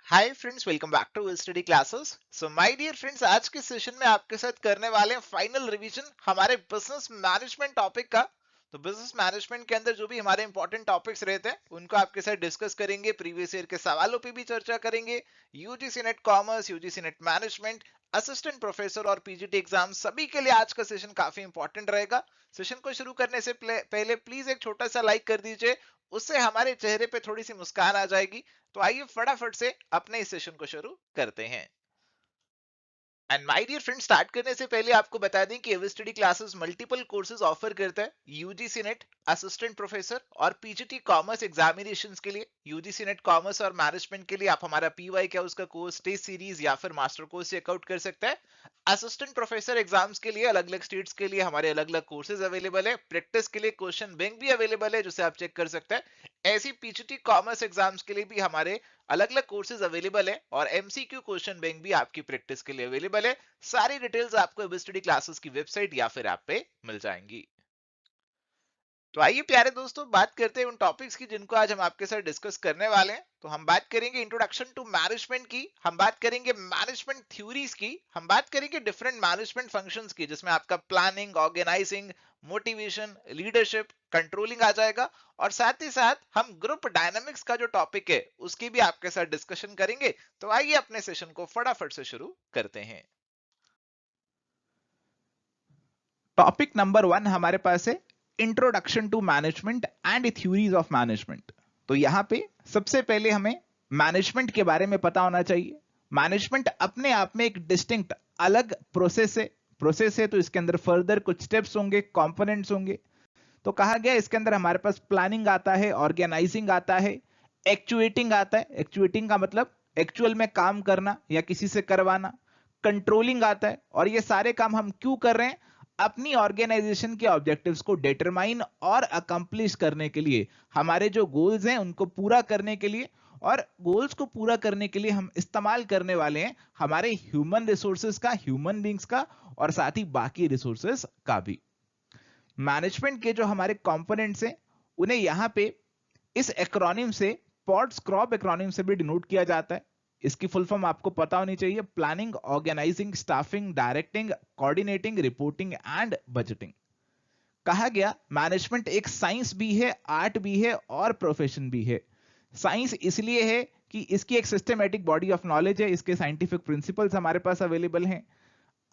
Hi friends, welcome back to study classes. So my dear friends, आज के session में आपके साथ करने वाले हैं फाइनल रिवीजन हमारे बिजनेस मैनेजमेंट टॉपिक का। तो बिजनेस मैनेजमेंट के अंदर जो भी हमारे इंपॉर्टेंट टॉपिक्स रहते हैं उनको आपके साथ डिस्कस करेंगे, प्रीवियस ईयर के सवालों पे भी चर्चा करेंगे। UGC NET commerce, UGC net management, assistant professor और पीजीटी एग्जाम सभी के लिए आज का सेशन काफी इंपॉर्टेंट रहेगा। सेशन को शुरू करने से पहले प्लीज एक छोटा सा लाइक कर दीजिए, उससे हमारे चेहरे पे थोड़ी सी मुस्कान आ जाएगी। तो आइए फटाफट से अपने इस सेशन को शुरू करते हैं। And my dear friend, start करने से पहले आपको बता दें कि AV study classes multiple courses offer करता है यूजीसी नेट, असिस्टेंट प्रोफेसर और पीजीटी कॉमर्स एग्जामिनेशंस के लिए। यूजीसी नेट कॉमर्स और मैनेजमेंट के लिए आप हमारा पीवाई क्या उसका कोर्स, टेस्ट सीरीज या फिर मास्टर कोर्स चेकआउट कर सकते हैं। असिस्टेंट प्रोफेसर एग्जाम्स के लिए अलग अलग स्टेट्स के लिए हमारे अलग अलग कोर्सेज अवेलेबल है। प्रैक्टिस के लिए क्वेश्चन बैंक भी अवेलेबल है जिसे आप चेक कर सकते हैं। ऐसी पीजीटी कॉमर्स एग्जाम्स के लिए भी हमारे अलग अलग कोर्सेज अवेलेबल है और एमसीक्यू क्वेश्चन बैंक भी आपकी प्रैक्टिस के लिए अवेलेबल है। सारी डिटेल्स आपको एबी स्टडी क्लासेस की वेबसाइट या फिर ऐप पे मिल जाएंगी। तो आइए प्यारे दोस्तों, बात करते हैं उन टॉपिक्स की जिनको आज हम आपके साथ डिस्कस करने वाले हैं। तो हम बात करेंगे इंट्रोडक्शन टू मैनेजमेंट की, हम बात करेंगे मैनेजमेंट थ्योरीज की, हम बात करेंगे डिफरेंट मैनेजमेंट फंक्शंस की जिसमें आपका planning, organising, motivation, leadership, controlling आ जाएगा। और साथ ही साथ हम ग्रुप डायनामिक्स का जो टॉपिक है उसकी भी आपके साथ डिस्कशन करेंगे। तो आइए अपने सेशन को फटाफट से शुरू करते हैं। टॉपिक नंबर 1 हमारे पास है introduction to management and theories of management. तो यहां पे सबसे पहले हमें मैनेजमेंट के बारे में पता होना चाहिए। मैनेजमेंट अपने आप में एक डिस्टिंक्ट अलग प्रोसेस है तो इसके अंदर फर्दर कुछ स्टेप्स होंगे, कंपोनेंट्स होंगे। तो कहा गया इसके अंदर हमारे पास प्लानिंग आता है, ऑर्गेनाइजिंग आता है, एक्चुएटिंग आता है। एक्चुएटिंग का मतलब एक्चुअल में काम करना या किसी से करवाना। कंट्रोलिंग आता है, और ये सारे काम हम क्यों कर रहे हैं? अपनी ऑर्गेनाइजेशन के ऑब्जेक्टिव्स को डिटरमाइन और अकम्प्लिश करने के लिए, हमारे जो गोल्स हैं उनको पूरा करने के लिए। और गोल्स को पूरा करने के लिए हम इस्तेमाल करने वाले हैं हमारे ह्यूमन रिसोर्सेज का, ह्यूमन बींग्स का, और साथ ही बाकी रिसोर्सेज का भी। मैनेजमेंट के जो हमारे कंपोनेंट्स हैं उन्हें यहां पे इस एक्रोनिम से, पॉट्स क्रॉप एक्रोनिम से भी डिनोट किया जाता है। इसकी फुल फॉर्म आपको पता होनी चाहिए: planning, organising, staffing, directing, coordinating, reporting and budgeting. कहा गया मैनेजमेंट एक साइंस भी है, आर्ट भी है और प्रोफेशन भी है। साइंस इसलिए है कि इसकी एक सिस्टमैटिक बॉडी ऑफ नॉलेज है, इसके साइंटिफिक प्रिंसिपल्स हमारे पास अवेलेबल हैं।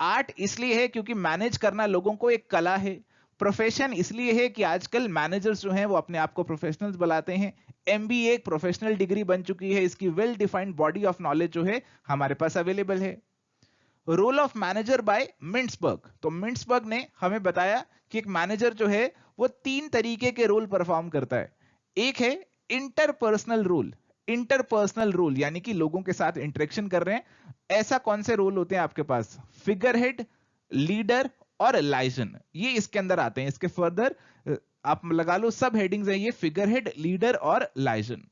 आर्ट इसलिए है क्योंकि मैनेज करना लोगों को एक कला है। प्रोफेशन इसलिए है कि आजकल मैनेजर्स जो हैं वो अपने आप को प्रोफेशनल्स बुलाते हैं। एमबीए एक प्रोफेशनल डिग्री बन चुकी है, इसकी well defined body of knowledge जो है हमारे पास अवेलेबल है। Role of manager by Mintzberg. तो मिंट्सबर्ग ने हमें बताया कि एक मैनेजर जो है वो 3 तरीके के रोल परफॉर्म करता है। एक है इंटरपर्सनल रोल। इंटरपर्सनल रोल यानी कि लोगों के साथ इंटरेक्शन कर रहे हैं। ऐसा कौन से रोल होते हैं आपके पास? फिगर हेड, लीडर और लाइजन, ये इसके अंदर आते हैं। इसके फर्दर आप लगा लो सब हेडिंग्स है ये: फिगर हेड, लीडर और लाइजन।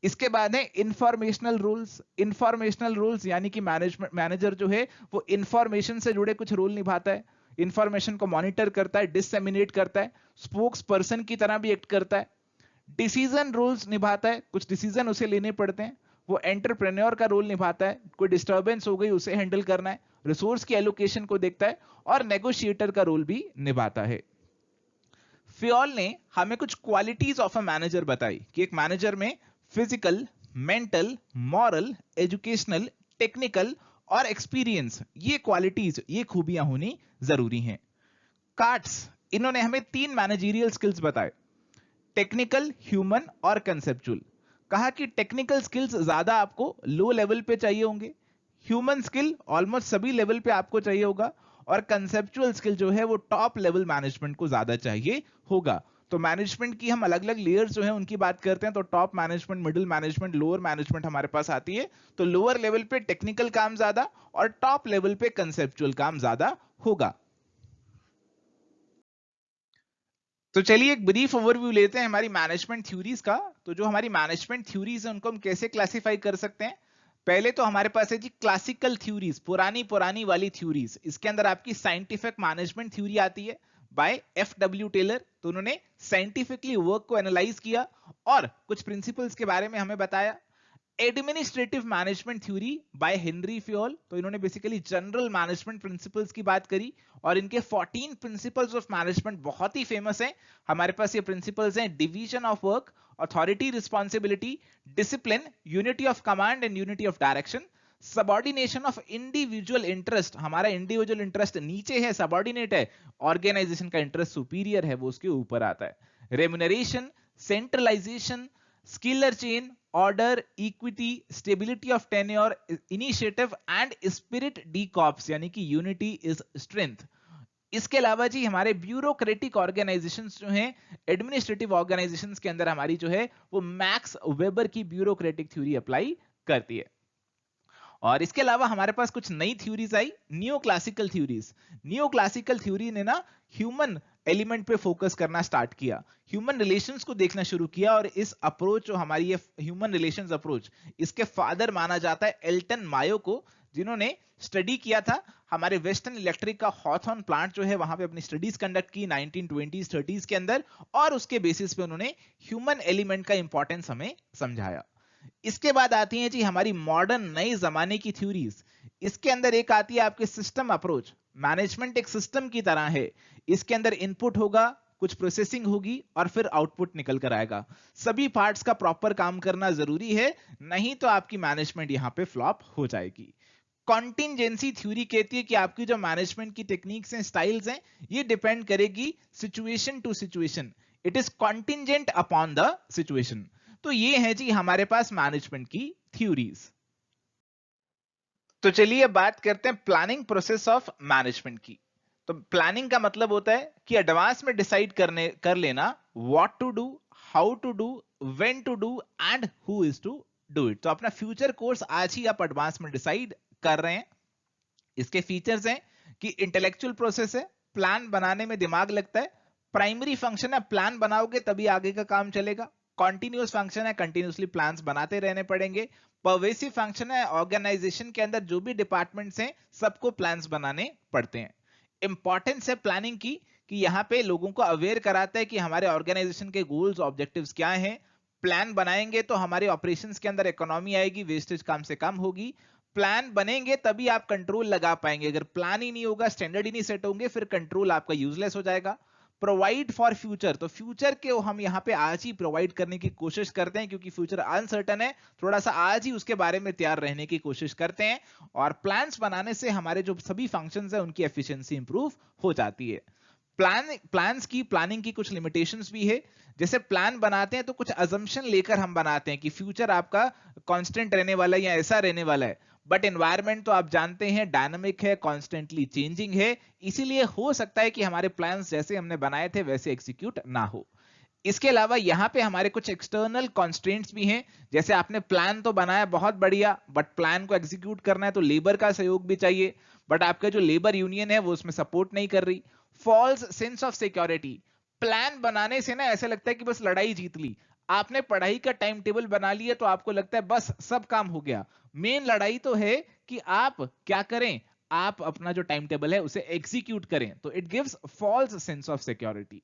इसके बाद है इंफॉर्मेशनल रूल्स। इंफॉर्मेशनल रूल्स यानी कि मैनेजमेंट मैनेजर जो है वो इंफॉर्मेशन से जुड़े कुछ रोल निभाता है। इंफॉर्मेशन को मॉनिटर करता है, डिससेमिनेट करता है, स्पोक्स पर्सन की तरह भी एक्ट करता है। डिसीजन रूल्स निभाता है, कुछ डिसीजन उसे लेने पड़ते हैं। वो एंटरप्रेन्योर का रोल निभाता है, कोई डिस्टर्बेंस हो गई उसे हैंडल करना है, रिसोर्स की एलोकेशन को देखता है, और नेगोशिएटर का रोल भी निभाता है। फियोल ने हमें कुछ क्वालिटीज ऑफ अ मैनेजर बताई कि एक मैनेजर में physical, mental, moral, educational, technical और एक्सपीरियंस, ये क्वालिटीज, ये खूबियां होनी जरूरी हैं। कार्ट्स, इन्होंने हमें 3 मैनेजरियल स्किल्स बताए: टेक्निकल, ह्यूमन और कंसेप्चुअल। कहा कि टेक्निकल स्किल्स ज्यादा आपको लो लेवल पे चाहिए होंगे, ह्यूमन स्किल ऑलमोस्ट सभी लेवल पे आपको चाहिए होगा, और कंसेप्चुअल स्किल जो है वो टॉप लेवल मैनेजमेंट को ज्यादा चाहिए होगा। तो मैनेजमेंट की हम अलग अलग लेयर्स जो है उनकी बात करते हैं, तो top management, middle management, lower management हमारे पास आती है। तो लोअर लेवल पे टेक्निकल काम ज्यादा और टॉप लेवल पे कंसेप्चुअल काम ज्यादा होगा। तो चलिए एक ब्रीफ ओवरव्यू लेते हैं हमारी मैनेजमेंट थ्योरीज का। तो जो हमारी मैनेजमेंट थ्योरीज है उनको हम कैसे क्लासिफाई कर सकते हैं? पहले तो हमारे पास है जी क्लासिकल थ्योरीज, पुरानी पुरानी वाली थ्योरीज। इसके अंदर आपकी साइंटिफिक मैनेजमेंट थ्योरी आती है बाय एफ.डब्ल्यू. टेलर। तो उन्होंने साइंटिफिकली वर्क को एनालाइज किया और कुछ प्रिंसिपल्स के बारे में हमें बताया। Administrative management theory by Henry Fayol. तो इन्होंने बेसिकली जनरल मैनेजमेंट प्रिंसिपल्स की बात करी और इनके 14 प्रिंसिपल्स ऑफ मैनेजमेंट बहुत ही फेमस हैं। हमारे पास ये प्रिंसिपल्स हैं: division of work, authority, responsibility, discipline, unity of command and unity of direction, subordination of individual interest, हमारा इंडिविजुअल इंटरेस्ट नीचे है, सबऑर्डिनेट है, ऑर्गेनाइजेशन का इंटरेस्ट सुपीरियर है, वो उसके ऊपर आता है, remuneration, centralisation, scalar chain, order, equity, stability of tenure, initiative and esprit de corps, यानी कि यूनिटी इज स्ट्रेंथ। इसके अलावा जी हमारे ब्यूरोक्रेटिक ऑर्गेनाइजेशंस जो हैं, एडमिनिस्ट्रेटिव ऑर्गेनाइजेशंस के अंदर हमारी जो है वो मैक्स वेबर की ब्यूरोक्रेटिक थ्योरी अप्लाई करती है। और इसके अलावा हमारे पास कुछ नई थ्योरीज आई, neo classical theories. Neo classical theory ने ना ह्यूमन एलिमेंट पे फोकस करना स्टार्ट किया, ह्यूमन रिलेशंस को देखना शुरू किया, और इस अप्रोच जो हमारी ये ह्यूमन रिलेशंस अप्रोच, इसके फादर माना जाता है एल्टन मायो को, जिन्होंने स्टडी किया था हमारे वेस्टर्न इलेक्ट्रिक का हॉथॉर्न प्लांट जो है वहां पे अपनी स्टडीज कंडक्ट की 1920s 30s के अंदर, और उसके बेसिस पे उन्होंने ह्यूमन एलिमेंट का इंपॉर्टेंस हमें समझाया। इसके बाद आती है जी हमारी मॉडर्न नए जमाने की थ्योरीज। इसके अंदर एक आती है आपके सिस्टम अप्रोच। मैनेजमेंट एक सिस्टम की तरह है, इसके अंदर इनपुट होगा, कुछ प्रोसेसिंग होगी और फिर आउटपुट निकल कर आएगा। सभी पार्ट्स का प्रॉपर काम करना जरूरी है, नहीं तो आपकी मैनेजमेंट यहां पे फ्लॉप हो जाएगी। कॉन्टिंजेंसी थ्योरी कहती है कि आपकी जो मैनेजमेंट की टेक्निक्स हैं, स्टाइल्स हैं, ये डिपेंड करेगी situation to situation, it is contingent upon the situation. तो ये है जी हमारे पास मैनेजमेंट की थ्योरीज। तो चलिए अब बात करते हैं प्लानिंग प्रोसेस ऑफ मैनेजमेंट की। तो प्लानिंग का मतलब होता है कि एडवांस में डिसाइड कर लेना what to do, how to do, when to do and who is to do it. तो अपना फ्यूचर कोर्स आज ही आप एडवांस में डिसाइड कर रहे हैं। इसके फीचर्स हैं कि इंटेलेक्चुअल प्रोसेस है, प्लान बनाने में दिमाग लगता है, प्राइमरी फंक्शन है, प्लान बनाओगे तभी आगे का काम चलेगा, कॉन्टिन्यूअस फंक्शन है, कंटिन्यूअसली प्लान्स बनाते रहने पड़ेंगे, परवेसिव फंक्शन है, ऑर्गेनाइजेशन के अंदर जो भी डिपार्टमेंट्स हैं सबको प्लान्स बनाने पड़ते हैं। इंपॉर्टेंस है प्लानिंग की कि यहां पे लोगों को अवेयर कराता है कि हमारे ऑर्गेनाइजेशन के गोल्स ऑब्जेक्टिव्स क्या हैं। प्लान बनाएंगे तो हमारे ऑपरेशंस के अंदर इकोनॉमी आएगी, वेस्टेज कम से कम होगी। प्लान बनेंगे तभी आप कंट्रोल लगा पाएंगे, अगर प्लान ही नहीं होगा, स्टैंडर्ड ही नहीं सेट होंगे, फिर कंट्रोल आपका यूजलेस हो जाएगा। प्रोवाइड फॉर फ्यूचर, तो फ्यूचर के हम यहाँ पे आज ही प्रोवाइड करने की कोशिश करते हैं, क्योंकि फ्यूचर अनसर्टन है, थोड़ा सा आज ही उसके बारे में तैयार रहने की कोशिश करते हैं। और प्लान्स बनाने से हमारे जो सभी फंक्शंस हैं उनकी एफिशिएंसी इंप्रूव हो जाती है। प्लानिंग की कुछ लिमिटेशंस भी है, जैसे प्लान बनाते हैं तो कुछ अजम्पशन लेकर हम बनाते हैं कि फ्यूचर आपका कांस्टेंट रहने वाला है या ऐसा रहने वाला है, बट एनवायरनमेंट तो आप जानते हैं डायनामिक है, कॉन्स्टेंटली चेंजिंग है, इसीलिए हो सकता है कि हमारे प्लान्स जैसे हमने बनाए थे वैसे एग्जीक्यूट ना हो। इसके अलावा यहाँ पे हमारे कुछ एक्सटर्नल कॉन्स्ट्रेंट्स भी हैं, जैसे आपने प्लान तो बनाया बहुत बढ़िया, बट प्लान को एग्जीक्यूट करना है तो लेबर का सहयोग भी चाहिए, बट आपका जो लेबर यूनियन है वो उसमें सपोर्ट नहीं कर रही। False sense of security, plan बनाने से ना ऐसा लगता है कि बस लड़ाई जीत ली, आपने पढ़ाई का टाइम टेबल बना लिया तो आपको लगता है बस सब काम हो गया। मेन लड़ाई तो है कि आप क्या करें, आप अपना जो टाइम टेबल है उसे एग्जीक्यूट करें, तो it gives false sense of security.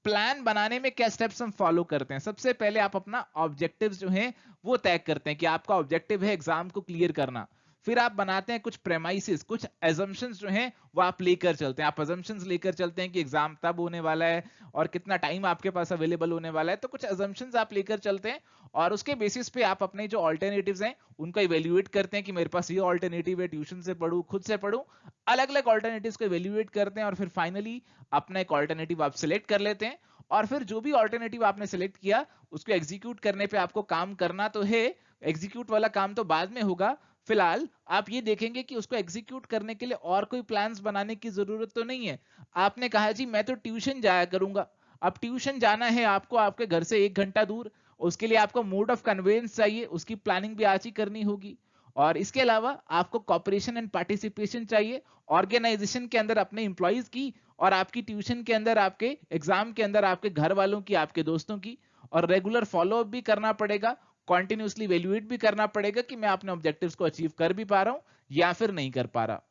Plan बनाने में क्या स्टेप्स हम फॉलो करते हैं, सबसे पहले आप अपना ऑब्जेक्टिव्स जो है वो तय करते हैं कि आपका ऑब्जेक्टिव है एग्जाम को क्लियर करना। फिर आप बनाते हैं कुछ प्रेमाइसिस, कुछ एजम्पशंस जो हैं वो आप लेकर चलते हैं, आप एजम्पशंस लेकर चलते हैं कि एग्जाम तब होने वाला है और कितना टाइम आपके पास अवेलेबल होने वाला है, तो कुछ एजम्पशंस आप लेकर चलते हैं और उसके बेसिस पे आप अपने जो ऑल्टरनेटिव्स हैं उनको इवेल्युएट करते हैं कि मेरे पास ये ऑल्टरनेटिव है, ट्यूशन से पढ़ूं, खुद से पढ़ूं, अलग अलग ऑल्टरनेटिव्स को इवेल्युएट करते हैं और फिर फाइनली अपना एक ऑल्टरनेटिव आप सिलेक्ट कर लेते हैं। और फिर जो भी ऑल्टरनेटिव आपने सिलेक्ट किया उसको एग्जीक्यूट करने पे आपको काम करना तो है, एग्जीक्यूट वाला काम तो बाद में होगा, फिलहाल आप ये देखेंगे कि उसको एग्जीक्यूट करने के लिए और कोई प्लान्स बनाने की जरूरत तो नहीं है। आपने कहा जी मैं तो ट्यूशन जाया करूंगा, अब ट्यूशन जाना है आपको आपके घर से 1 घंटा दूर, उसके लिए आपको मोड ऑफ कन्वेंस चाहिए, उसकी प्लानिंग भी आज ही करनी होगी। और इसके अलावा आपको कॉपरेशन एंड पार्टिसिपेशन चाहिए ऑर्गेनाइजेशन के अंदर अपने इंप्लॉइज की, और आपकी ट्यूशन के अंदर, आपके एग्जाम के अंदर आपके घर वालों की, आपके दोस्तों की, और रेगुलर फॉलोअप भी करना पड़ेगा, कॉन्टिन्यूसली इवैल्यूएट भी करना पड़ेगा कि मैं अपने ऑब्जेक्टिव्स को अचीव कर भी पा रहा हूं या फिर नहीं कर पा रहा।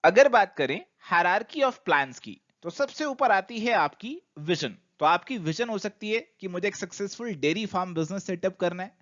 अगर बात करें हायरार्की ऑफ प्लान्स की, तो सबसे ऊपर आती है आपकी विजन। तो आपकी विजन हो सकती है कि मुझे एक successful dairy farm business setup करना है,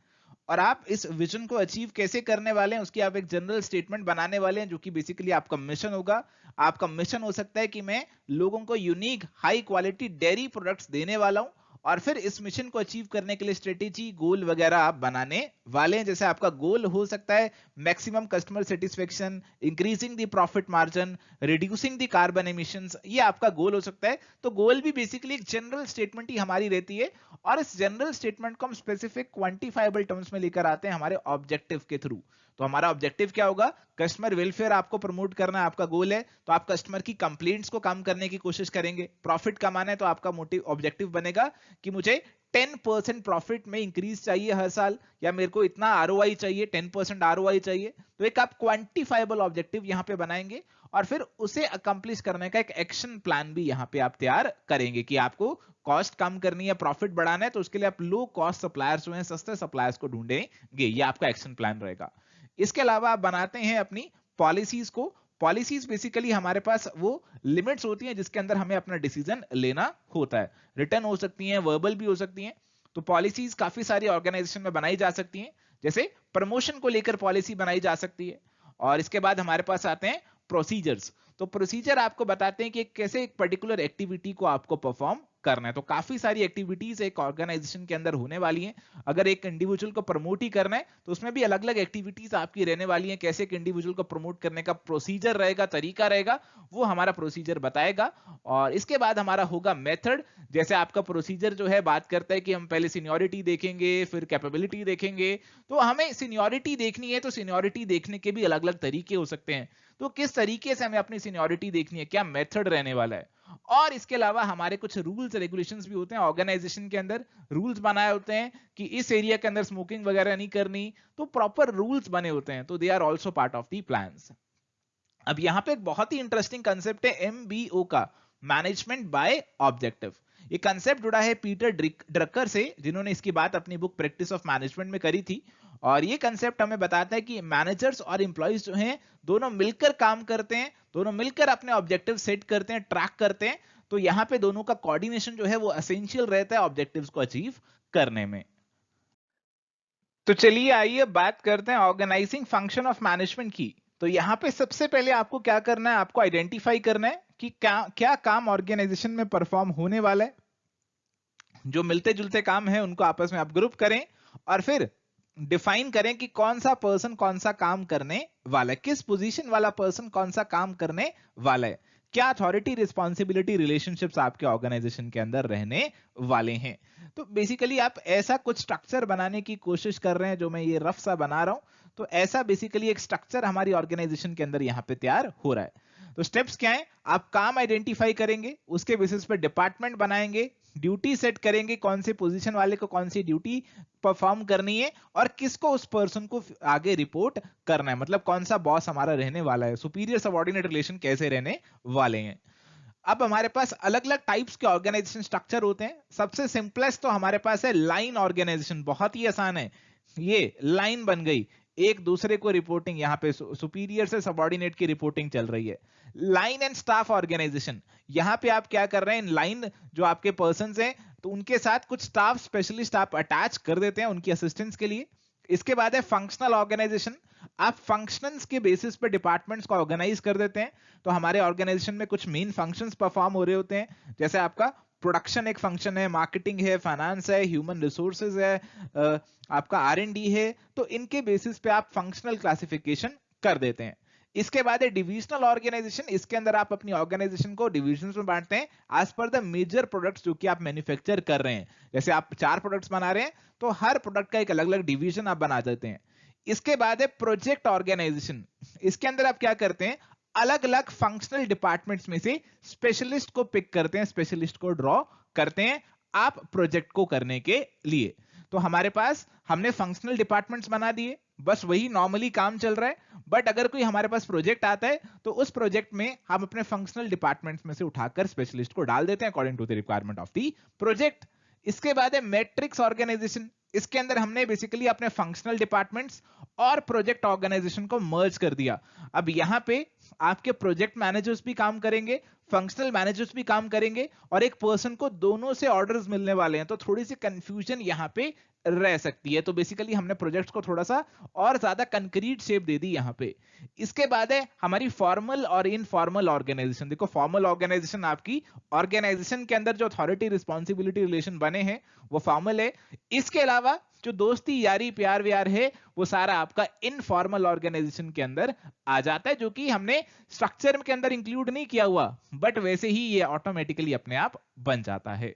और आप इस विजन को अचीव कैसे करने वाले हैं उसकी आप एक जनरल स्टेटमेंट बनाने वाले हैं, जो कि बेसिकली आपका मिशन होगा। आपका मिशन हो सकता है कि मैं लोगों को unique high quality dairy products देने वाला हूं, और फिर इस मिशन को अचीव करने के लिए स्ट्रेटेजी गोल वगैरह आप बनाने वाले हैं। जैसे आपका गोल हो सकता है maximum customer satisfaction, increasing the profit margin, reducing the carbon emissions, ये आपका गोल हो सकता है। तो गोल भी बेसिकली एक जनरल स्टेटमेंट ही हमारी रहती है, और इस जनरल स्टेटमेंट को हम स्पेसिफिक क्वांटिफाइबल टर्म्स में लेकर आते हैं हमारे ऑब्जेक्टिव के थ्रू। तो हमारा ऑब्जेक्टिव क्या होगा? कस्टमर वेलफेयर आपको प्रमोट करना आपका गोल है, तो आप कस्टमर की कंप्लेंट्स को कम करने की कोशिश करेंगे। प्रॉफिट कमाना है तो आपका मोटिव ऑब्जेक्टिव बनेगा कि मुझे 10% प्रॉफिट में इंक्रीज चाहिए हर साल, या मेरे को इतना आरओआई चाहिए, 10% आरओआई चाहिए। तो एक आप क्वांटिफाइबल ऑब्जेक्टिव यहां पे बनाएंगे, और फिर उसे अकम्प्लिश करने का एक एक्शन प्लान भी यहां पे आप तैयार करेंगे कि आपको कॉस्ट कम करनी है, प्रॉफिट बढ़ाना है, तो उसके लिए आप लो कॉस्ट सप्लायर्स जो हैं, सस्ते सप्लायर्स को ढूंढेंगे। ये आपका एक्शन प्लान रहेगा। इसके अलावा आप बनाते हैं अपनी पॉलिसीज को। पॉलिसीज बेसिकली हमारे पास वो लिमिट्स होती हैं जिसके अंदर हमें अपना डिसीजन लेना होता है। रिटर्न हो सकती हैं, वर्बल भी हो सकती हैं। तो पॉलिसीज काफी सारी ऑर्गेनाइजेशन में बनाई जा सकती हैं। जैसे प्रमोशन को लेकर पॉलिसी बनाई जा सकती है। और इसके बाद हमारे पास आते हैं प्रोसीजर्स। तो प्रोसीजर आपको बताते हैं कि कैसे एक पर्टिकुलर एक्टिविटी को आपको परफॉर्म करना है। तो काफी सारी एक्टिविटीज एक ऑर्गेनाइजेशन के अंदर होने वाली हैं। अगर एक इंडिविजुअल को प्रमोट ही करना है तो उसमें भी अलग अलग एक्टिविटीज आपकी रहने वाली हैं। कैसे एक इंडिविजुअल को प्रमोट करने का प्रोसीजर रहेगा, तरीका रहेगा, वो हमारा प्रोसीजर बताएगा। और इसके बाद हमारा होगा मेथड। जैसे आपका प्रोसीजर जो है बात करता है कि हम पहले सीनियोरिटी देखेंगे, फिर कैपेबिलिटी देखेंगे। तो हमें सीनियोरिटी देखनी है, तो सीनियोरिटी देखने के भी अलग अलग तरीके हो सकते हैं। तो किस तरीके से हमें अपनी सीनियोरिटी देखनी है, क्या मेथड रहने वाला है। और इसके अलावा हमारे कुछ रूल्स रेगुलेशंस भी होते हैं। ऑर्गेनाइजेशन के अंदर रूल्स बनाए होते हैं कि इस एरिया के अंदर स्मोकिंग वगैरह नहीं करनी, तो प्रॉपर रूल्स बने होते हैं। तो they are also part of the plans. अब यहां पे एक बहुत ही इंटरेस्टिंग कंसेप्ट है एमबीओ का, मैनेजमेंट बाय ऑब्जेक्टिव। ये कंसेप्ट जुड़ा है पीटर ड्रकर से, जिन्होंने इसकी बात अपनी बुक प्रैक्टिस ऑफ मैनेजमेंट में करी थी। और ये कंसेप्ट हमें बताता है कि मैनेजर्स और एम्प्लॉइज जो हैं दोनों मिलकर काम करते हैं, दोनों मिलकर अपने ऑब्जेक्टिव सेट करते हैं, ट्रैक करते हैं। तो यहां पे दोनों का कोऑर्डिनेशन जो है वो एसेंशियल रहता है ऑब्जेक्टिव्स को अचीव करने में। तो चलिए आइए बात करते हैं ऑर्गेनाइजिंग फंक्शन ऑफ मैनेजमेंट की। तो यहां पे सबसे पहले आपको क्या करना है? आपको आइडेंटिफाई करना है कि क्या काम ऑर्गेनाइजेशन में परफॉर्म होने वाला है। जो मिलते जुलते काम है उनको आपस में आप ग्रुप करें, और फिर डिफाइन करें कि कौन सा पर्सन कौन सा काम करने वाला है, किस पोजीशन वाला पर्सन कौन सा काम करने वाला है, क्या अथॉरिटी रिस्पॉन्सिबिलिटी रिलेशनशिप्स आपके ऑर्गेनाइजेशन के अंदर रहने वाले हैं। तो बेसिकली आप ऐसा कुछ स्ट्रक्चर बनाने की कोशिश कर रहे हैं, जो मैं ये रफ सा बना रहा हूं। तो ऐसा बेसिकली एक स्ट्रक्चर हमारी ऑर्गेनाइजेशन के अंदर यहां पे तैयार हो रहा है। तो स्टेप्स क्या है? आप काम आइडेंटिफाई करेंगे, उसके बेसिस पे डिपार्टमेंट बनाएंगे, ड्यूटी सेट करेंगे, कौन से पोजीशन वाले को कौन सी ड्यूटी परफॉर्म करनी है, और किसको उस पर्सन को आगे रिपोर्ट करना है, मतलब कौन सा बॉस हमारा रहने वाला है, सुपीरियर सबऑर्डिनेट रिलेशन कैसे रहने वाले हैं। अब हमारे पास अलग अलग टाइप्स के ऑर्गेनाइजेशन स्ट्रक्चर होते हैं। सबसे सिंपलेस्ट तो हमारे पास है लाइन ऑर्गेनाइजेशन, बहुत ही आसान है। ये लाइन बन गई, एक दूसरे को रिपोर्टिंग, यहां पे सुपीरियर से सबऑर्डिनेट की रिपोर्टिंग चल रही है। लाइन एंड स्टाफ ऑर्गेनाइजेशन, यहां पे आप क्या कर रहे हैं, इन लाइन जो आपके पर्संस हैं तो उनके साथ कुछ स्टाफ स्पेशलिस्ट आप अटैच कर देते हैं उनकी असिस्टेंस के लिए। इसके बाद है फंक्शनल ऑर्गेनाइजेशन, आप फंक्शंस के बेसिस पे डिपार्टमेंट्स को ऑर्गेनाइज कर देते हैं। तो हमारे ऑर्गेनाइजेशन में कुछ मेन फंक्शंस परफॉर्म हो रहे होते हैं, जैसे आपका प्रोडक्शन एक फंक्शन है, मार्केटिंग है, फाइनेंस है, ह्यूमन रिसोर्सेज है, आपका R&D है। तो इनके बेसिस पे आप फंक्शनल क्लासिफिकेशन कर देते हैं। इसके बाद है डिविजनल ऑर्गेनाइजेशन, इसके अंदर आप अपनी ऑर्गेनाइजेशन को डिविजन्स में बांटते हैं as per the major products जो कि आप मैन्युफैक्चर कर रहे हैं। जैसे आप 4 प्रोडक्ट्स बना रहे हैं तो हर प्रोडक्ट का एक अलग अलग डिवीजन आप बना देते हैं। इसके बाद है प्रोजेक्ट ऑर्गेनाइजेशन, इसके अंदर आप क्या करते हैं, अलग अलग फंक्शनल डिपार्टमेंट्स में से स्पेशलिस्ट को पिक करते हैं, स्पेशलिस्ट को ड्रॉ करते हैं आप प्रोजेक्ट को करने के लिए। तो हमारे पास हमने फंक्शनल डिपार्टमेंट्स बना दिए, बस वही नॉर्मली काम चल रहा है। बट अगर कोई हमारे पास प्रोजेक्ट आता है तो उस प्रोजेक्ट में हम अपने फंक्शनल डिपार्टमेंट्स में से उठाकर स्पेशलिस्ट को डाल देते हैं according to the requirement of the project. इसके बाद है मैट्रिक्स ऑर्गेनाइजेशन, इसके अंदर हमने बेसिकली अपने फंक्शनल डिपार्टमेंट्स और प्रोजेक्ट ऑर्गेनाइजेशन को मर्ज कर दिया। अब यहां पे आपके प्रोजेक्ट मैनेजर्स भी काम करेंगे, फंक्शनल मैनेजर्स भी काम करेंगे, और एक पर्सन को दोनों से ऑर्डर्स मिलने वाले हैं, तो थोड़ी सी कंफ्यूजन यहाँ पे रह सकती है। तो बेसिकली हमने प्रोजेक्ट्स को थोड़ा सा और ज्यादा कंक्रीट शेप दे दी यहाँ पे। इसके बाद है हमारी फॉर्मल और इनफॉर्मल ऑर्गेनाइजेशन। देखो, फॉर्मल ऑर्गेनाइजेशन आपकी ऑर्गेनाइजेशन के अंदर जो अथॉरिटी रिस्पॉन्सिबिलिटी रिलेशन बने हैं वो फॉर्मल है। इसके अलावा जो दोस्ती यारी प्यार व्यार है वो सारा आपका इनफॉर्मल ऑर्गेनाइजेशन के अंदर आ जाता है, जो कि हमने स्ट्रक्चर के अंदर इंक्लूड नहीं किया हुआ, बट वैसे ही ये ऑटोमेटिकली अपने आप बन जाता है।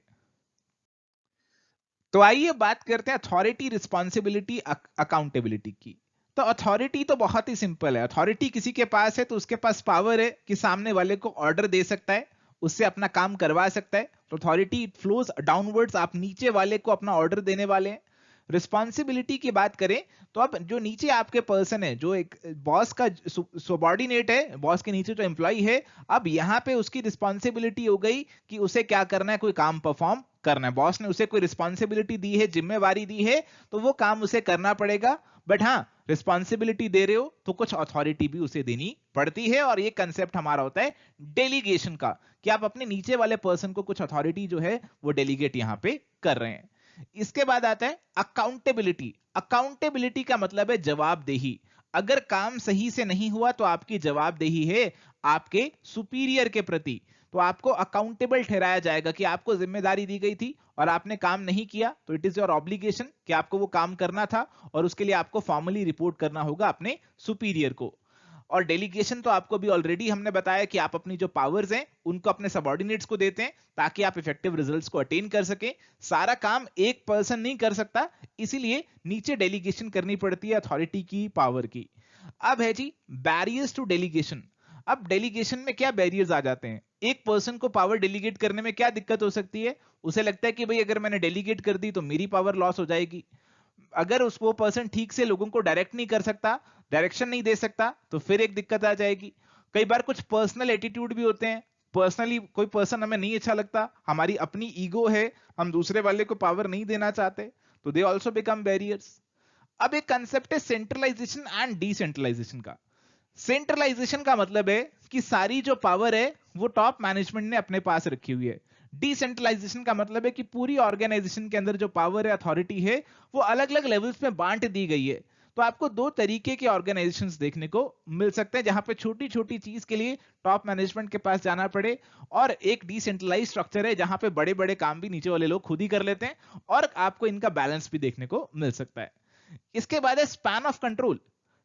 तो आइए बात करते हैं अथॉरिटी रिस्पॉन्सिबिलिटी अकाउंटेबिलिटी की। तो अथॉरिटी तो बहुत ही सिंपल है। अथॉरिटी किसी के पास है तो उसके पास पावर है कि सामने वाले को ऑर्डर दे सकता है, उससे अपना काम करवा सकता है। तो अथॉरिटी फ्लोज डाउनवर्ड्स, आप नीचे वाले को अपना ऑर्डर देने वाले हैं। रिस्पॉन्सिबिलिटी की बात करें तो अब जो नीचे आपके पर्सन है, जो एक बॉस का सबॉर्डिनेट है, बॉस के नीचे जो एम्प्लॉय है, अब यहां पे उसकी रिस्पॉन्सिबिलिटी हो गई कि उसे क्या करना है, कोई काम परफॉर्म करना है। बॉस ने उसे कोई रिस्पॉन्सिबिलिटी दी है, जिम्मेवारी दी है, तो वो काम उसे करना पड़ेगा। बट हाँ, रिस्पॉन्सिबिलिटी दे रहे हो तो कुछ अथॉरिटी भी उसे देनी पड़ती है, और ये कंसेप्ट हमारा होता है डेलीगेशन का, कि आप अपने नीचे वाले पर्सन को कुछ अथॉरिटी जो है वो डेलीगेट यहां पे कर रहे हैं। इसके बाद आता है अकाउंटेबिलिटी। अकाउंटेबिलिटी का मतलब है जवाबदेही। अगर काम सही से नहीं हुआ तो आपकी जवाबदेही है आपके सुपीरियर के प्रति, तो आपको अकाउंटेबल ठहराया जाएगा कि आपको जिम्मेदारी दी गई थी और आपने काम नहीं किया, तो इट इज योर ऑब्लिगेशन कि आपको वो काम करना था, और उसके लिए आपको फॉर्मली रिपोर्ट करना होगा अपने सुपीरियर को। और डेलीगेशन तो आपको भी ऑलरेडी हमने बताया कि आप अपनी जो पावर्स हैं उनको अपने सबऑर्डिनेट्स को देते हैं ताकि आप इफेक्टिव रिजल्ट्स को अटेन कर सके। सारा काम एक पर्सन नहीं कर सकता, इसीलिए नीचे डेलीगेशन करनी पड़ती है अथॉरिटी की पावर की। अब है जी बैरियर्स टू डेलीगेशन। अब डेलीगेशन में क्या बैरियर्स आ जाते हैं? एक पर्सन को पावर डेलीगेट करने में क्या दिक्कत हो सकती है? उसे लगता है कि भाई अगर मैंने डेलीगेट कर दी तो मेरी पावर लॉस हो जाएगी। अगर उस वो पर्सन ठीक से लोगों को डायरेक्ट नहीं कर सकता, डायरेक्शन नहीं दे सकता, तो फिर एक दिक्कत आ जाएगी। कई बार कुछ पर्सनल एटीट्यूड भी होते हैं, पर्सनली कोई पर्सन हमें नहीं अच्छा लगता, हमारी अपनी ईगो है, हम दूसरे वाले को पावर नहीं देना चाहते, तो दे ऑल्सो बिकम बैरियर्स। अब एक कंसेप्ट है सेंट्रलाइजेशन एंड डिसेंट्रलाइजेशन का। सेंट्रलाइजेशन का मतलब है कि सारी जो पावर है वो टॉप मैनेजमेंट ने अपने पास रखी हुई है। डिसेंट्रलाइजेशन का मतलब है कि पूरी ऑर्गेनाइजेशन के अंदर जो पावर है, अथॉरिटी है, वो अलग अलग लेवल्स में बांट दी गई है। तो आपको दो तरीके के ऑर्गेनाइजेशंस देखने को मिल सकते हैं, जहां पे छोटी छोटी चीज के लिए टॉप मैनेजमेंट के पास जाना पड़े, और एक डिसेंट्रलाइज स्ट्रक्चर है जहां पे बड़े बड़े काम भी नीचे वाले लोग खुद ही कर लेते हैं, और आपको इनका बैलेंस भी देखने को मिल सकता है। इसके बाद है span of control.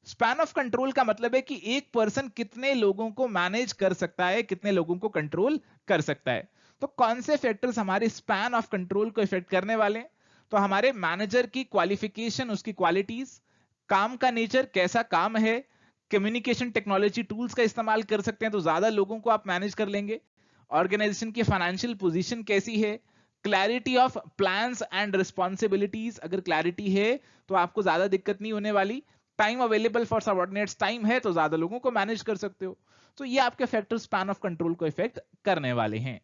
Span of control का मतलब है कि एक पर्सन कितने लोगों को मैनेज कर सकता है, कितने लोगों को कंट्रोल कर सकता है। तो कौन से फैक्टर्स हमारे स्पैन ऑफ कंट्रोल को इफेक्ट करने वाले हैं? तो हमारे मैनेजर की क्वालिफिकेशन, उसकी क्वालिटीज, काम का नेचर, कैसा काम है, कम्युनिकेशन टेक्नोलॉजी टूल्स का इस्तेमाल कर सकते हैं तो ज्यादा लोगों को आप मैनेज कर लेंगे। ऑर्गेनाइजेशन की फाइनेंशियल पोजीशन कैसी है, clarity of plans and responsibilities, अगर क्लैरिटी है तो आपको ज्यादा दिक्कत नहीं होने वाली। Time available for subordinates, time है तो ज्यादा लोगों को मैनेज कर सकते हो। तो ये आपके फैक्टर स्पैन ऑफ कंट्रोल को इफेक्ट करने वाले हैं।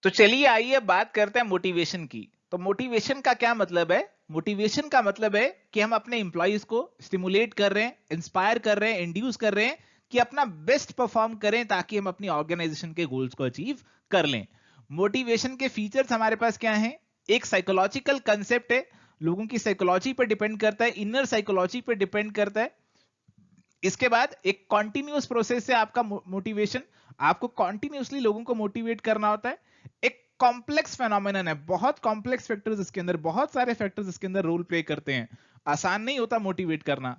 तो चलिए आइए बात करते हैं मोटिवेशन की। तो मोटिवेशन का क्या मतलब है? मोटिवेशन का मतलब है कि हम अपने इंप्लॉइज को स्टिमुलेट कर रहे हैं, इंस्पायर कर रहे हैं, इंड्यूस कर रहे हैं कि अपना बेस्ट परफॉर्म करें ताकि हम अपनी ऑर्गेनाइजेशन के गोल्स को अचीव कर लें। मोटिवेशन के फीचर्स हमारे पास क्या हैं? एक साइकोलॉजिकल कंसेप्ट है, लोगों की साइकोलॉजी पर डिपेंड करता है, इनर साइकोलॉजी पर डिपेंड करता है। इसके बाद एक कॉन्टिन्यूस प्रोसेस से आपका मोटिवेशन, आपको कॉन्टिन्यूसली लोगों को मोटिवेट करना होता है। एक कॉम्प्लेक्स फेनोमेनन है, बहुत कॉम्प्लेक्स फैक्टर्स इसके अंदर, बहुत सारे फैक्टर्स इसके अंदर रोल प्ले करते हैं, आसान नहीं होता मोटिवेट करना।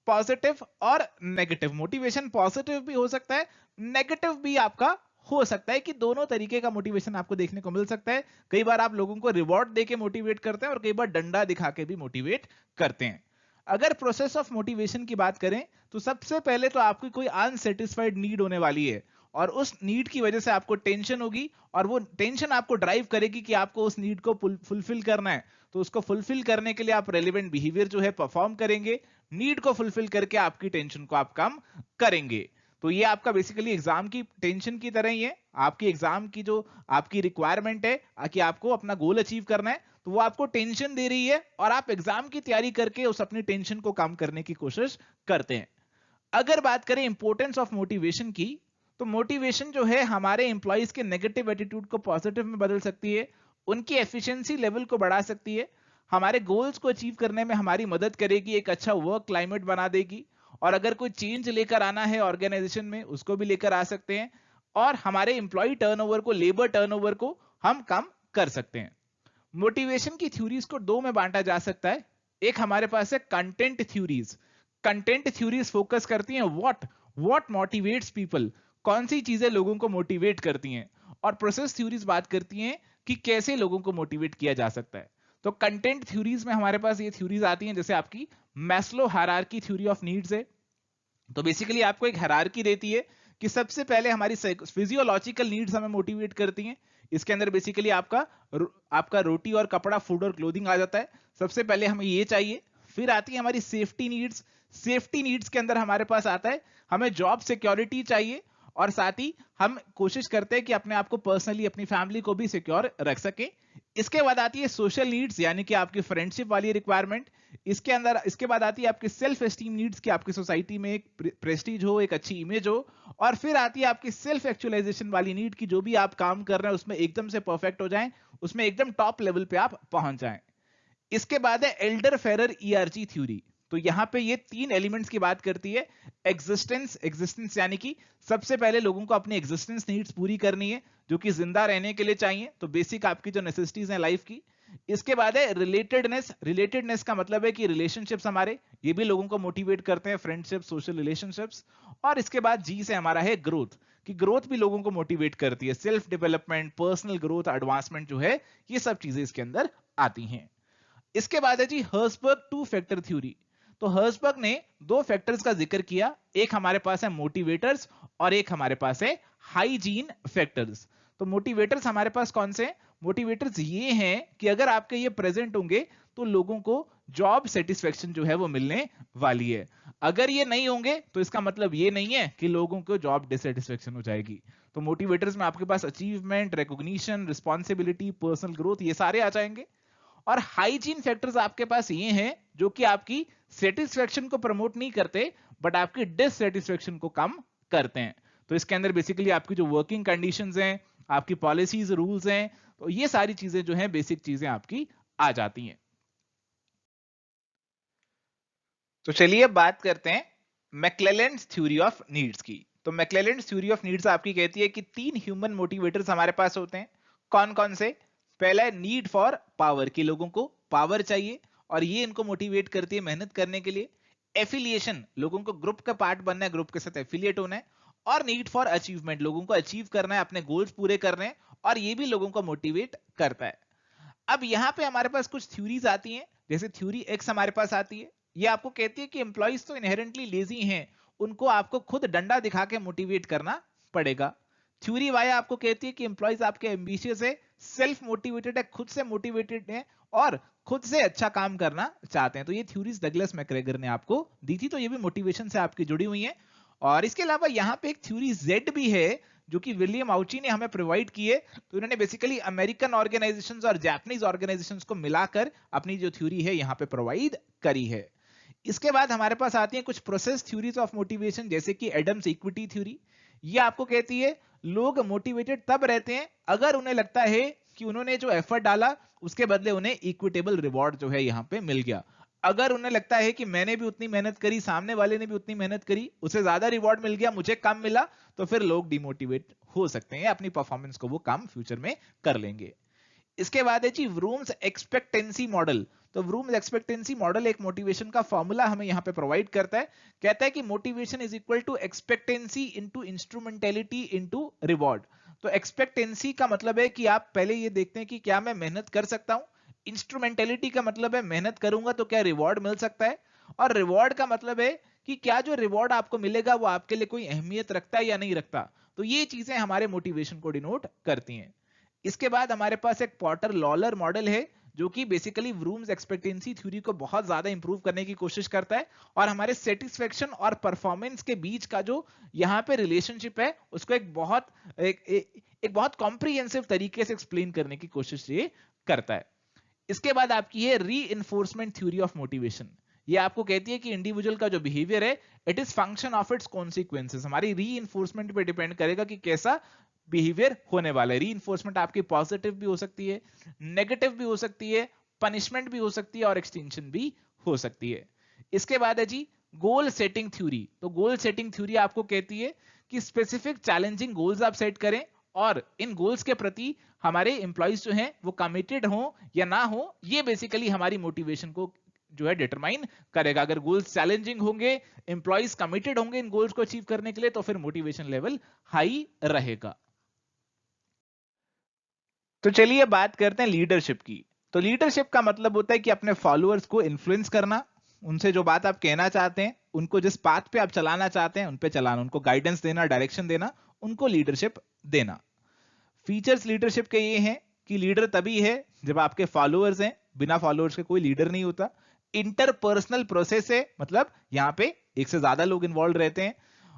पॉजिटिव और नेगेटिव, मोटिवेशन पॉजिटिव भी हो सकता है, नेगेटिव भी आपका हो सकता है, कि दोनों तरीके का मोटिवेशन आपको देखने को मिल सकता है। कई बार आप लोगों को रिवॉर्ड देके मोटिवेट करते हैं और कई बार डंडा दिखा के भी मोटिवेट करते हैं। अगर प्रोसेस ऑफ मोटिवेशन की बात करें तो सबसे पहले तो आपकी कोई अनसेटिस्फाइड नीड होने वाली है, और उस नीड की वजह से आपको टेंशन होगी, और वो टेंशन आपको ड्राइव करेगी कि आपको उस नीड को फुलफिल करना है। तो उसको फुलफिल करने के लिए आप रेलिवेंट बिहेवियर जो है परफॉर्म करेंगे, नीड को फुलफिल करके आपकी टेंशन को आप कम करेंगे। तो ये आपका बेसिकली एग्जाम की टेंशन की तरह ही है। आपकी एग्जाम की जो आपकी रिक्वायरमेंट है कि आपको अपना गोल अचीव करना है, तो वो आपको टेंशन दे रही है, और आप एग्जाम की तैयारी करके उस अपनी टेंशन को कम करने की कोशिश करते हैं। अगर बात करें इंपॉर्टेंस ऑफ मोटिवेशन की, तो मोटिवेशन जो है हमारे एम्प्लॉइज के नेगेटिव एटीट्यूड को पॉजिटिव में बदल सकती है, उनकी एफिशिएंसी लेवल को बढ़ा सकती है, हमारे गोल्स को अचीव करने में हमारी मदद करेगी, एक अच्छा वर्क क्लाइमेट बना देगी, और अगर कोई चेंज लेकर आना है ऑर्गेनाइजेशन में उसको भी लेकर आ सकते हैं, और हमारे एम्प्लॉय टर्नओवर को, लेबर टर्नओवर को हम कम कर सकते हैं। मोटिवेशन की थ्योरीज को दो में बांटा जा सकता है। एक हमारे पास है content theories. Content theories focus करती हैं व्हाट मोटिवेट्स पीपल, कौन सी चीजें लोगों को मोटिवेट करती हैं, और प्रोसेस थ्योरीज बात करती हैं कि कैसे लोगों को मोटिवेट किया जा सकता है। तो कंटेंट थ्योरीज में हमारे पास ये थ्योरीज आती हैं, जैसे आपकी Maslow hierarchy theory of needs है। तो बेसिकली आपको एक हायरार्की देती है कि सबसे पहले हमारी फिजियोलॉजिकल नीड्स हमें मोटिवेट करती हैं। इसके अंदर बेसिकली आपका रोटी और कपड़ा, फूड और क्लोथिंग आ जाता है। सबसे पहले हमें ये चाहिए। फिर आती है हमारी सेफ्टी नीड्स। सेफ्टी नीड्स के अंदर हमारे पास आता है हमें जॉब सिक्योरिटी चाहिए, और साथ ही हम कोशिश करते हैं कि अपने आप को पर्सनली, अपनी फैमिली को भी सिक्योर रख सके। इसके बाद आती है सोशल नीड्स, यानी कि आपकी फ्रेंडशिप वाली रिक्वायरमेंट। इसके बाद आती है आपकी सेल्फ एस्टीम नीड्स, कि आपकी सोसाइटी में एक प्रेस्टीज हो, एक अच्छी इमेज हो। और फिर आती है आपकी सेल्फ एक्चुअलाइजेशन वाली नीड, की जो भी आप काम कर रहे हैं उसमें एकदम से परफेक्ट हो जाएं, उसमें एकदम टॉप लेवल पे आप पहुंच जाएं। इसके बाद है एल्डर फेरर ईआरजी थ्योरी। तो यहां पे ये तीन एलिमेंट्स की बात करती है। एग्जिस्टेंस यानी कि सबसे पहले लोगों को अपनी एग्जिस्टेंस नीड्स पूरी करनी है, जो कि जिंदा रहने के लिए चाहिए, तो बेसिक आपकी जो नेसेसिटीज हैं लाइफ की। इसके बाद है रिलेटेडनेस का मतलब है कि रिलेशनशिप्स हमारे, ये भी लोगों को मोटिवेट करते हैं, फ्रेंडशिप, सोशल रिलेशनशिप्स। और इसके बाद जी से हमारा है ग्रोथ, कि ग्रोथ भी लोगों को मोटिवेट करती है। Self development, personal growth, advancement जो है, ये सब चीजें इसके अंदर आती हैं। इसके बाद है जी हर्सबर्ग टू फैक्टर थ्योरी। तो हर्सबर्ग ने दो फैक्टर्स का जिक्र किया, एक हमारे पास है मोटिवेटर्स और एक हमारे पास है हाइजीन फैक्टर्स। तो मोटिवेटर्स हमारे पास कौन से हैं? मोटिवेटर्स ये हैं कि अगर आपके ये प्रेजेंट होंगे तो लोगों को जॉब सेटिस्फेक्शन जो है वो मिलने वाली है। अगर ये नहीं होंगे तो इसका मतलब ये नहीं है कि लोगों को जॉब डिससेटिस्फेक्शन हो जाएगी। तो मोटिवेटर्स में आपके पास achievement, recognition, responsibility, personal growth, ये सारे आ जाएंगे। और हाइजीन फैक्टर्स आपके पास ये हैं जो कि आपकी सेटिस्फेक्शन को प्रमोट नहीं करते, बट आपकी डिससेटिस्फेक्शन को कम करते हैं। तो इसके अंदर बेसिकली आपकी जो वर्किंग कंडीशंस हैं, आपकी पॉलिसीज, रूल्स हैं, तो ये सारी चीजें जो हैं, बेसिक चीजें आपकी आ जाती हैं। तो चलिए अब बात करते हैं मैक्लेलैंड्स थ्योरी ऑफ नीड्स की। तो मैक्लेलैंड्स थ्योरी ऑफ नीड्स आपकी कहती है कि तीन ह्यूमन मोटिवेटर्स हमारे पास होते हैं। कौन कौन से? पहला है नीड फॉर पावर, कि लोगों को पावर चाहिए और ये इनको मोटिवेट करती है मेहनत करने के लिए। एफिलिएशन, लोगों को ग्रुप का पार्ट बनना है, ग्रुप के साथ एफिलिएट होना है। और नीड फॉर अचीवमेंट, लोगों को अचीव करना है, अपने गोल्स पूरे करने हैं, और ये भी लोगों को मोटिवेट करता है। अब यहां पे हमारे पास कुछ थ्योरीज आती हैं, जैसे थ्योरी एक्स हमारे पास आती है। ये आपको कहती है कि एम्प्लॉइज तो इनहेरेंटली लेजी हैं, उनको आपको खुद डंडा दिखा के मोटिवेट करना पड़ेगा। थ्योरी वाई आपको कहती है कि एम्प्लॉइज आपके एम्बिशियस है, सेल्फ मोटिवेटेड है, खुद से मोटिवेटेड है, और खुद से अच्छा काम करना चाहते हैं। तो ये थ्योरीज डगलस मैकग्रेगर ने आपको दी थी, तो ये भी मोटिवेशन से आपकी जुड़ी हुई है। और इसके अलावा यहाँ पे एक थ्योरी जेड भी है, जो कि विलियम आउची ने हमें प्रोवाइड की है। तो इन्होंने बेसिकली अमेरिकन ऑर्गेनाइजेशंस और जापानीज ऑर्गेनाइजेशंस को मिलाकर अपनी जो थ्योरी है यहाँ पे प्रोवाइड करी है। इसके बाद हमारे पास आती है कुछ प्रोसेस थ्योरीज ऑफ मोटिवेशन, जैसे कि एडम्स इक्विटी थ्योरी। ये आपको कहती है लोग मोटिवेटेड तब रहते हैं अगर उन्हें लगता है कि उन्होंने जो एफर्ट डाला उसके बदले उन्हें इक्विटेबल रिवॉर्ड जो है यहाँ पे मिल गया। अगर उन्हें लगता है कि मैंने भी उतनी मेहनत करी, सामने वाले ने भी उतनी मेहनत करी, उसे ज्यादा रिवॉर्ड मिल गया, मुझे कम मिला, तो फिर लोग डिमोटिवेट हो सकते हैं, अपनी परफॉर्मेंस को वो कम फ्यूचर में कर लेंगे। इसके बाद है जी व्रूम्स एक्सपेक्टेंसी मॉडल। तो व्रूम्स एक्सपेक्टेंसी मॉडल एक मोटिवेशन का फॉर्मूला हमें यहाँ पे प्रोवाइड करता है। कहता है कि motivation is equal to expectancy into instrumentality into reward. तो एक्सपेक्टेंसी का मतलब है कि आप पहले ये देखते हैं कि क्या मैं मेहनत कर सकता हूं। इंस्ट्रूमेंटेलिटी का मतलब है मेहनत करूंगा तो क्या रिवॉर्ड मिल सकता है। और रिवॉर्ड का मतलब है कि क्या जो रिवॉर्ड आपको मिलेगा वो आपके लिए कोई अहमियत रखता है या नहीं रखता। तो ये चीजें हमारे मोटिवेशन को डिनोट करती हैं। इसके बाद हमारे पास एक पॉटर लॉलर मॉडल है, जो कि बेसिकली व्रूम्स एक्सपेक्टेंसी थ्योरी को बहुत ज्यादा इंप्रूव करने की कोशिश करता है, और हमारे सेटिस्फेक्शन और परफॉर्मेंस के बीच का जो यहाँ पे रिलेशनशिप है उसको एक बहुत कॉम्प्रिहेंसिव तरीके से एक्सप्लेन करने की कोशिश ये करता है। इसके बाद आपकी है री इन्फोर्समेंट थ्योरी ऑफ मोटिवेशन। ये आपको कहती है कि इंडिविजुअल का जो बिहेवियर है it is function of its consequences, हमारी री पे डिपेंड करेगा कि कैसा बिहेवियर होने वाला है। री आपकी पॉजिटिव भी हो सकती है, नेगेटिव भी हो सकती है, पनिशमेंट भी हो सकती है और एक्सटेंशन भी हो सकती है। इसके बाद है जी गोल सेटिंग थ्योरी। तो गोल सेटिंग थ्योरी आपको कहती है कि स्पेसिफिक चैलेंजिंग गोल्स आप सेट करें और इन गोल्स के प्रति हमारे एम्प्लॉइज जो हैं वो कमिटेड हो या ना हो, ये बेसिकली हमारी मोटिवेशन को जो है डिटरमाइन करेगा। अगर गोल्स चैलेंजिंग होंगे, एम्प्लॉइज कमिटेड होंगे इन गोल्स को अचीव करने के लिए, तो फिर मोटिवेशन लेवल हाई रहेगा। तो चलिए बात करते हैं लीडरशिप की। तो लीडरशिप का मतलब होता है कि अपने फॉलोअर्स को इन्फ्लुएंस करना, उनसे जो बात आप कहना चाहते हैं, उनको जिस पाथ पे आप चलाना चाहते हैं उन पे चलाना, उनको गाइडेंस देना, डायरेक्शन देना, उनको लीडरशिप देना। फीचर्स लीडरशिप के ये हैं कि लीडर तभी है जब आपके फॉलोअर्स हैं, बिना फॉलोअर्स के कोई लीडर नहीं होता। इंटरपर्सनल प्रोसेस है, मतलब यहां पे एक से ज्यादा लोग इन्वॉल्व रहते हैं।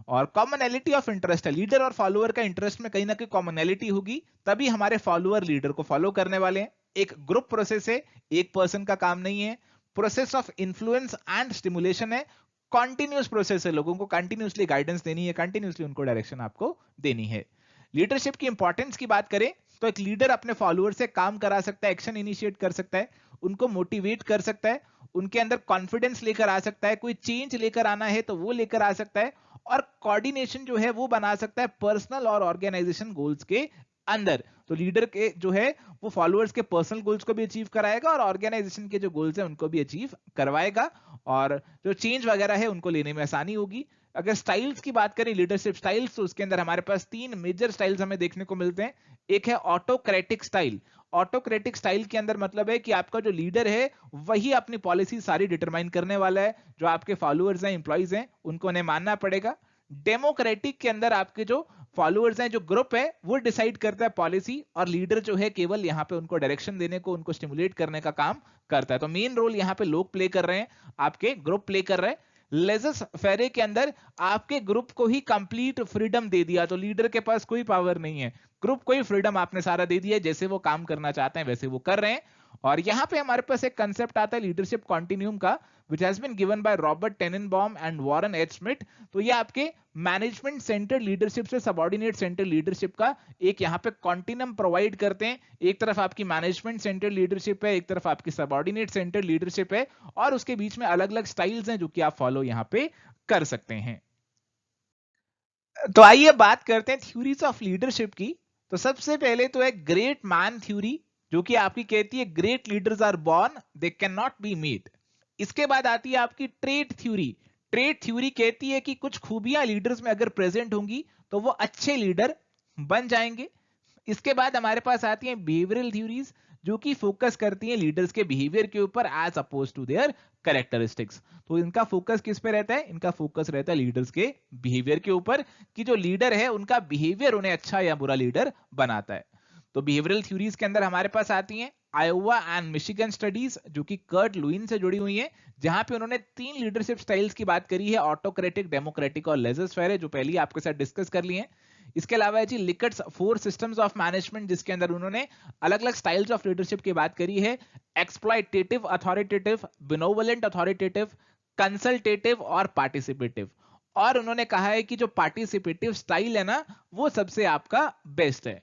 और कॉमनैलिटी ऑफ इंटरेस्ट है, लीडर और फॉलोअर का इंटरेस्ट में कहीं ना कहीं कॉमनैलिटी होगी, तभी हमारे फॉलोअर लीडर को फॉलो करने वाले हैं। एक ग्रुप प्रोसेस है, एक पर्सन का काम नहीं है। Process of influence and stimulation है, कॉन्टिन्यूस प्रोसेस है, लोगों को कंटिन्यूसली गाइडेंस देनी है, कंटिन्यूसली उनको डायरेक्शन आपको देनी है। लीडरशिप की इंपॉर्टेंस की बात करें तो एक लीडर अपने फॉलोअर से काम करा सकता है, एक्शन इनिशिएट कर सकता है, उनको मोटिवेट कर सकता है, उनके अंदर कॉन्फिडेंस लेकर आ सकता है, कोई चेंज लेकर आना है तो वो लेकर आ सकता है, और कोऑर्डिनेशन जो है वो बना सकता है पर्सनल और ऑर्गेनाइजेशन गोल्स के अंदर। तो लीडर के जो है वो फॉलोअर्स के पर्सनल गोल्स को भी अचीव कराएगा और ऑर्गेनाइजेशन के जो गोल्स हैं उनको भी अचीव करवाएगा, और जो चेंज वगैरह है उनको लेने में आसानी होगी। अगर स्टाइल्स की बात करें, लीडरशिप स्टाइल्स, तो उसके अंदर हमारे पास 3 मेजर स्टाइल्स हमें देखने को मिलते हैं। एक है ऑटोक्रेटिक स्टाइल। ऑटोक्रेटिक स्टाइल के अंदर मतलब है कि आपका जो लीडर है वही अपनी पॉलिसी सारी डिटरमाइन करने वाला है, जो आपके फॉलोअर्स हैं, इंप्लॉइज हैं, उनको उन्हें मानना पड़ेगा। डेमोक्रेटिक के अंदर आपके जो फॉलोअर्स हैं, जो ग्रुप है, वो डिसाइड करता है पॉलिसी, और लीडर जो है केवल यहाँ पे उनको डायरेक्शन देने को, उनको स्टिमुलेट करने का काम करता है। तो मेन रोल यहाँ पे लोग प्ले कर रहे हैं, आपके ग्रुप प्ले कर रहे हैं। लेजस फेरे के अंदर आपके ग्रुप को ही कंप्लीट फ्रीडम दे दिया, तो लीडर के पास कोई पावर नहीं है, ग्रुप को ही फ्रीडम आपने सारा दे दिया, जैसे वो काम करना चाहते हैं वैसे वो कर रहे हैं। और यहां पे हमारे पास एक कंसेप्ट आता है लीडरशिप कॉन्टिन्यूम का, which has been given by Robert Tannenbaum and Warren H Smith. तो ये आपके मैनेजमेंट सेंटर लीडरशिप से सबऑर्डिनेट सेंटर लीडरशिप का एक यहाँ पे कॉन्टिनम प्रोवाइड करते हैं। एक तरफ आपकी मैनेजमेंट सेंटर लीडरशिप है, एक तरफ आपकी सबऑर्डिनेट सेंटर लीडरशिप है, और उसके बीच में अलग अलग स्टाइल्स हैं जो कि आप फॉलो यहाँ पे कर सकते हैं। तो आइए बात करते हैं थ्योरीज ऑफ लीडरशिप की। तो सबसे पहले तो है ग्रेट मैन थ्योरी, जो कि आपकी कहती है great leaders are born, they can not be made. इसके बाद आती है आपकी ट्रेट थ्योरी। ट्रेट थ्योरी कहती है कि कुछ खूबियां लीडर्स में अगर प्रेजेंट होंगी तो वो अच्छे लीडर बन जाएंगे। इसके बाद हमारे पास आती है बिहेवियरल थ्योरीज, जो कि फोकस करती है लीडर्स के बिहेवियर के ऊपर as opposed to their characteristics. तो इनका फोकस किस पे रहता है? इनका फोकस रहता है लीडर्स के बिहेवियर के ऊपर, कि जो लीडर है उनका बिहेवियर उन्हें अच्छा या बुरा लीडर बनाता है। तो बिहेवियरल थ्योरीज के अंदर हमारे पास आती हैं आयोवा एंड मिशिगन स्टडीज, जो कि कर्ट लुइन से जुड़ी हुई है, जहां पे उन्होंने 3 लीडरशिप स्टाइल्स की बात करी है, ऑटोक्रेटिक, डेमोक्रेटिक और लेजर फेयर, जो पहले आपके साथ डिस्कस कर लिए हैं। इसके अलावा है जी लिकट्स 4 सिस्टम्स ऑफ मैनेजमेंट, जिसके अंदर उन्होंने अलग अलग स्टाइल्स ऑफ लीडरशिप की बात करी है, एक्सप्लॉयटेटिव अथॉरिटेटिव, बिनोवलेंट अथॉरिटेटिव, कंसल्टेटिव और पार्टिसिपेटिव। और उन्होंने कहा है कि जो पार्टिसिपेटिव स्टाइल है ना, वो सबसे आपका बेस्ट है।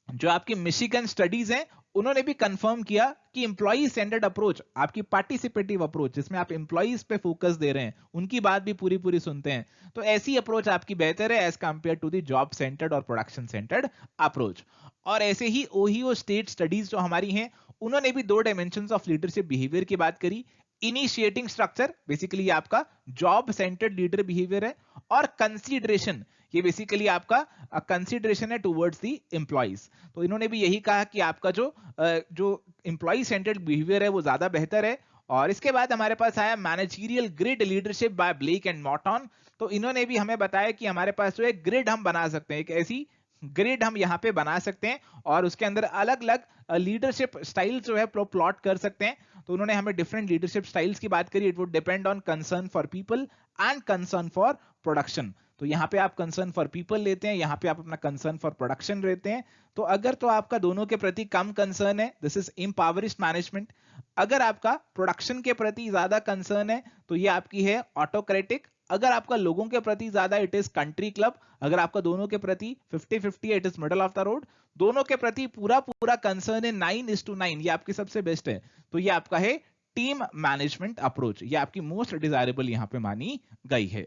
जो आपकी मिशिगन स्टडीज हैं उन्होंने भी कंफर्म किया कि इंप्लॉई सेंटर्ड अप्रोच, आपकी पार्टिसिपेटिव अप्रोच, जिसमें आप इंप्लॉइज पे फोकस दे रहे हैं, उनकी बात भी पूरी पूरी सुनते हैं, तो ऐसी अप्रोच आपकी बेहतर है as compare to the job centred और प्रोडक्शन सेंटर्ड अप्रोच। और ऐसे ही ओहियो स्टेट स्टडीज जो हमारी हैं, उन्होंने भी 2 डायमेंशंस ऑफ लीडरशिप बिहेवियर की बात करी। इनिशिएटिंग स्ट्रक्चर, बेसिकली आपका जॉब सेंटर्ड लीडर बिहेवियर है, और कंसीडरेशन, ये बेसिकली आपका कंसीडरेशन है टुवर्ड्स दी एम्प्लॉइज। तो इन्होंने भी यही कहा कि आपका जो एम्प्लॉय सेंटर्ड बिहेवियर है वो ज्यादा बेहतर है। और इसके बाद हमारे पास आया managerial grid leadership by Blake and Mouton. तो इन्होंने भी हमें बताया कि हमारे पास जो है ग्रिड हम बना सकते हैं, एक ऐसी ग्रिड हम यहाँ पे बना सकते हैं, और उसके अंदर अलग अलग लीडरशिप स्टाइल जो है प्लॉट कर सकते हैं। तो उन्होंने हमें डिफरेंट लीडरशिप स्टाइल्स की बात करी। It would depend on concern for people and concern for production. तो यहाँ पे आप कंसर्न फॉर पीपल लेते हैं, यहाँ पे आप अपना कंसर्न फॉर प्रोडक्शन लेते हैं। तो अगर तो आपका दोनों के प्रति कम कंसर्न है, दिस इज इम्पावरिस्ट मैनेजमेंट। अगर आपका प्रोडक्शन के प्रति ज्यादा कंसर्न है तो ये आपकी है ऑटोक्रेटिक। अगर आपका लोगों के प्रति ज्यादा, इट इज कंट्री क्लब। अगर आपका दोनों के प्रति 50-50 है, it is middle of the road. दोनों के प्रति पूरा पूरा कंसर्न है 9:9, ये आपकी सबसे बेस्ट है, तो ये आपका है टीम मैनेजमेंट अप्रोच। ये आपकी मोस्ट डिजायरेबल यहां पे मानी गई है।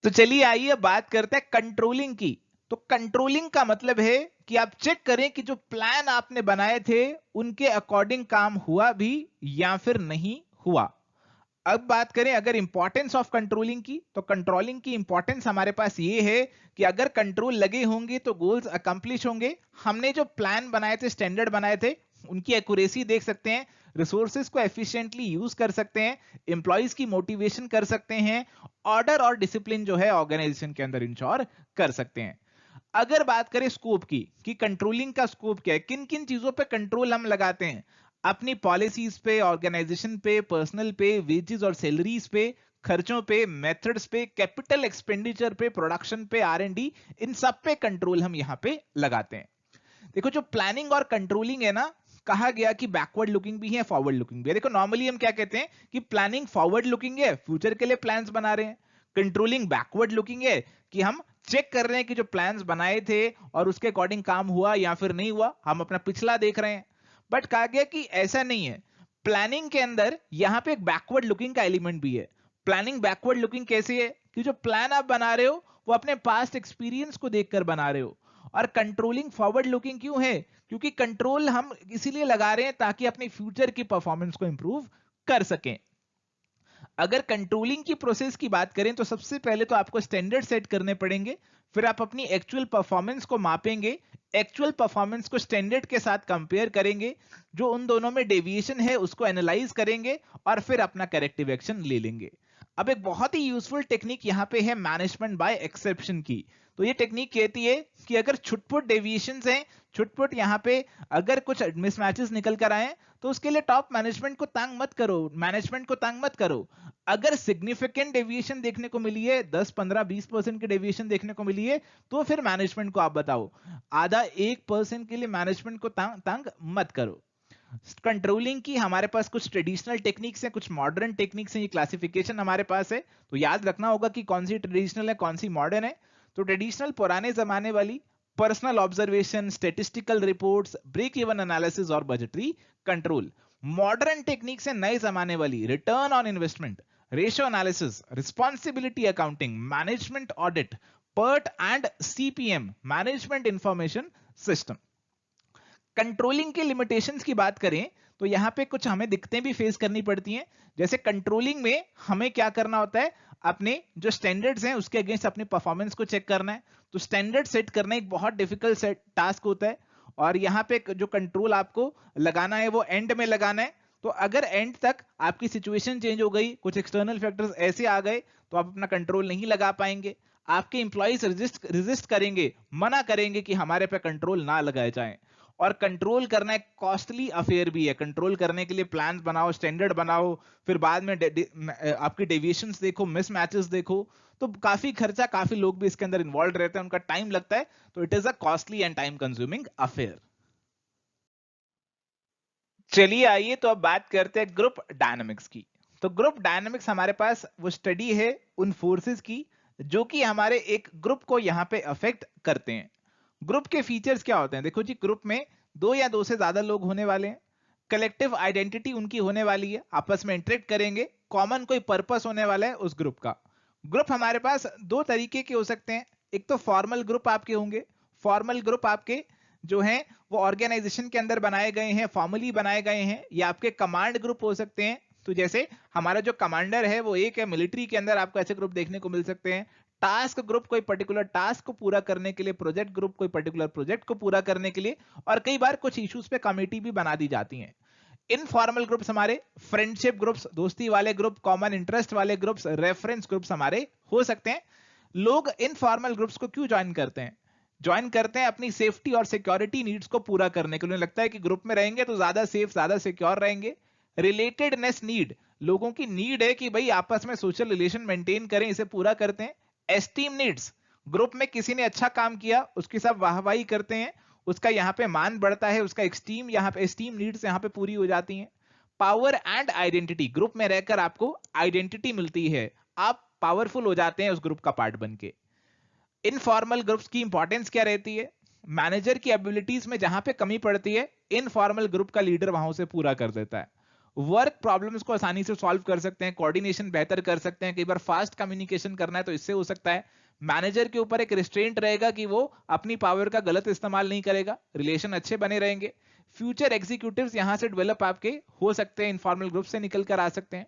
तो चलिए आइए बात करते हैं कंट्रोलिंग की। तो कंट्रोलिंग का मतलब है कि आप चेक करें कि जो प्लान आपने बनाए थे उनके अकॉर्डिंग काम हुआ भी या फिर नहीं हुआ। अब बात करें अगर इंपॉर्टेंस ऑफ कंट्रोलिंग की, तो कंट्रोलिंग की इंपॉर्टेंस हमारे पास ये है कि अगर कंट्रोल लगे होंगे तो गोल्स अकम्प्लिश होंगे। हमने जो प्लान बनाए थे, स्टैंडर्ड बनाए थे, उनकी एक्यूरेसी देख सकते हैं, रिसोर्सेज को एफिशिएंटली यूज कर सकते हैं, एम्प्लॉइज की मोटिवेशन कर सकते हैं, ऑर्डर और डिसिप्लिन जो है ऑर्गेनाइजेशन के अंदर इंश्योर कर सकते हैं। अगर बात करें स्कोप की कि कंट्रोलिंग का स्कोप क्या है, किन किन चीजों पे कंट्रोल हम लगाते हैं, अपनी पॉलिसीज पे, ऑर्गेनाइजेशन पे, पर्सनल पे, वेजेस और सैलरीज पे, खर्चों पे, मेथड्स पे, कैपिटल एक्सपेंडिचर पे, प्रोडक्शन पे, R&D, इन सब पे कंट्रोल हम यहां पे लगाते हैं। देखो जो प्लानिंग और कंट्रोलिंग है ना, कहा गया कि बैकवर्ड लुकिंग भी है, फॉरवर्ड लुकिंग भी है। देखो नॉर्मली हम क्या कहते हैं कि प्लानिंग फॉरवर्ड लुकिंग है, फ्यूचर के लिए प्लान्स बना रहे हैं। कंट्रोलिंग बैकवर्ड लुकिंग है कि हम चेक कर रहे हैं कि जो प्लान्स बनाए थे और उसके अकॉर्डिंग काम हुआ या फिर नहीं हुआ, हम अपना पिछला देख रहे हैं। बट कहा गया कि ऐसा नहीं है, प्लानिंग के अंदर यहां पे एक बैकवर्ड लुकिंग का एलिमेंट भी है। प्लानिंग बैकवर्ड लुकिंग कैसे है कि जो प्लान आप बना रहे हो वो अपने पास्ट एक्सपीरियंस को देखकर बना रहे हो। और कंट्रोलिंग फॉरवर्ड लुकिंग क्यों है, क्योंकि कंट्रोल हम इसीलिए लगा रहे हैं ताकि अपनी फ्यूचर की परफॉर्मेंस को इंप्रूव कर सकें। अगर कंट्रोलिंग की प्रोसेस की बात करें तो सबसे पहले तो आपको स्टैंडर्ड सेट करने पड़ेंगे, फिर आप अपनी एक्चुअल परफॉर्मेंस को मापेंगे, एक्चुअल परफॉर्मेंस को स्टैंडर्ड के साथ कंपेयर करेंगे, जो उन दोनों में डेविएशन है उसको एनालाइज करेंगे और फिर अपना करेक्टिव एक्शन ले लेंगे। अब एक बहुत ही यूजफुल टेक्निक यहां पे है मैनेजमेंट बाय एक्सेप्शन की। तो ये टेक्निक कहती है कि अगर छुटपुट डेविएशंस हैं, छुटपुट यहां पे अगर कुछ मिसमैचेस निकल कर आए तो उसके लिए टॉप मैनेजमेंट को तंग मत करो, मैनेजमेंट को तंग मत करो। अगर सिग्निफिकेंट डेविएशन देखने को मिली है, 10, 15, 20% की डेविएशन देखने को मिली है, तो फिर मैनेजमेंट को आप बताओ। आधा 1% के लिए मैनेजमेंट को तंग मत करो। कंट्रोलिंग की हमारे पास कुछ ट्रेडिशनल टेक्निक्स हैं, कुछ मॉडर्न टेक्निक्स हैं, ये क्लासिफिकेशन हमारे पास है। तो याद रखना होगा कि कौन सी ट्रेडिशनल है, कौन सी मॉडर्न है। तो ट्रेडिशनल पुराने जमाने वाली personal observation, statistical reports, break even analysis और बजटरी कंट्रोल। मॉडर्न टेक्निक्स है नए जमाने वाली return on investment, ratio analysis, responsibility accounting, management audit, PERT and CPM, management information system. Controlling के लिमिटेशंस की बात करें तो यहां पे कुछ हमें दिक्कतें भी फेस करनी पड़ती हैं। जैसे कंट्रोलिंग में हमें क्या करना होता है, अपने जो स्टैंडर्ड्स हैं उसके अगेंस्ट अपनी परफॉर्मेंस को चेक करना है। तो स्टैंडर्ड सेट करना एक बहुत डिफिकल्ट सेट टास्क होता है, और यहाँ पे जो कंट्रोल आपको लगाना है वो एंड में लगाना है। तो अगर एंड तक आपकी सिचुएशन चेंज हो गई, कुछ एक्सटर्नल फैक्टर्स ऐसे आ गए, तो आप अपना कंट्रोल नहीं लगा पाएंगे। आपके इंप्लॉइज रेजिस्ट करेंगे, मना करेंगे कि हमारे पे कंट्रोल ना लगाए जाए। और कंट्रोल करना एक कॉस्टली अफेयर भी है। कंट्रोल करने के लिए प्लान्स बनाओ, स्टैंडर्ड बनाओ, फिर बाद में आपकी डेविएशंस देखो, मिसमैचेस देखो, तो काफी खर्चा, काफी लोग भी इसके अंदर इन्वॉल्व रहते हैं, उनका टाइम लगता है। तो it is a costly and time consuming affair. चलिए आइए तो अब बात करते हैं ग्रुप डायनामिक्स की। तो ग्रुप डायनामिक्स हमारे पास वो स्टडी है उन फोर्सेस की जो कि हमारे एक ग्रुप को यहां पे अफेक्ट करते हैं। ग्रुप के फीचर्स क्या होते हैं, देखो जी, ग्रुप में दो या दो से ज्यादा लोग होने वाले हैं, कलेक्टिव आइडेंटिटी उनकी होने वाली है, आपस में इंटरेक्ट करेंगे, कॉमन कोई पर्पस होने वाला है उस ग्रुप का। ग्रुप हमारे पास दो तरीके के हो सकते हैं। एक तो फॉर्मल ग्रुप आपके होंगे। फॉर्मल ग्रुप आपके जो हैं वो ऑर्गेनाइजेशन के अंदर बनाए गए हैं, फॉर्मली बनाए गए हैं, या आपके कमांड ग्रुप हो सकते हैं। तो जैसे हमारा जो कमांडर है वो एक है, मिलिट्री के अंदर आपको ऐसे ग्रुप देखने को मिल सकते हैं। टास्क ग्रुप कोई पर्टिकुलर टास्क को पूरा करने के लिए, प्रोजेक्ट ग्रुप कोई पर्टिकुलर प्रोजेक्ट को पूरा करने के लिए, और कई बार कुछ इश्यूज पे कमेटी भी बना दी जाती हैं। इनफॉर्मल ग्रुप्स हमारे फ्रेंडशिप ग्रुप्स, दोस्ती वाले ग्रुप, कॉमन इंटरेस्ट वाले ग्रुप्स, रेफरेंस ग्रुप्स हमारे हो सकते हैं। लोग इनफॉर्मल ग्रुप्स को क्यों ज्वाइन करते हैं? ज्वाइन करते हैं अपनी सेफ्टी और सिक्योरिटी नीड्स को पूरा करने के लिए। लगता है कि ग्रुप में रहेंगे तो ज्यादा सेफ, ज्यादा सिक्योर रहेंगे। रिलेटेडनेस नीड, लोगों की नीड है कि भाई आपस में सोशल रिलेशन मेंटेन करें, इसे पूरा करते हैं। एस्टीम नीड्स, ग्रुप में किसी ने अच्छा काम किया उसकी सब वाहवाही करते हैं, उसका यहाँ पे मान बढ़ता है, उसका एस्टीम यहाँ पे एस्टीम नीड्स यहाँ पे पूरी हो जाती हैं। पावर एंड आइडेंटिटी, ग्रुप में रहकर आपको आइडेंटिटी मिलती है, आप पावरफुल हो जाते हैं उस ग्रुप का पार्ट बन के। इनफॉर्मल ग्रुप्स की इंपॉर्टेंस क्या रहती है? मैनेजर की एबिलिटीज में जहां पे कमी पड़ती है, इनफॉर्मल ग्रुप का लीडर वहां से पूरा कर देता है। वर्क प्रॉब्लम्स को आसानी से सॉल्व कर सकते हैं, कोऑर्डिनेशन बेहतर कर सकते हैं, कई बार फास्ट कम्युनिकेशन करना है तो इससे हो सकता है। मैनेजर के ऊपर एक रिस्ट्रेंट रहेगा कि वो अपनी पावर का गलत इस्तेमाल नहीं करेगा, रिलेशन अच्छे बने रहेंगे। फ्यूचर एग्जीक्यूटिव्स यहां से डेवलप आपके हो सकते हैं, इनफॉर्मल ग्रुप से निकल कर आ सकते हैं।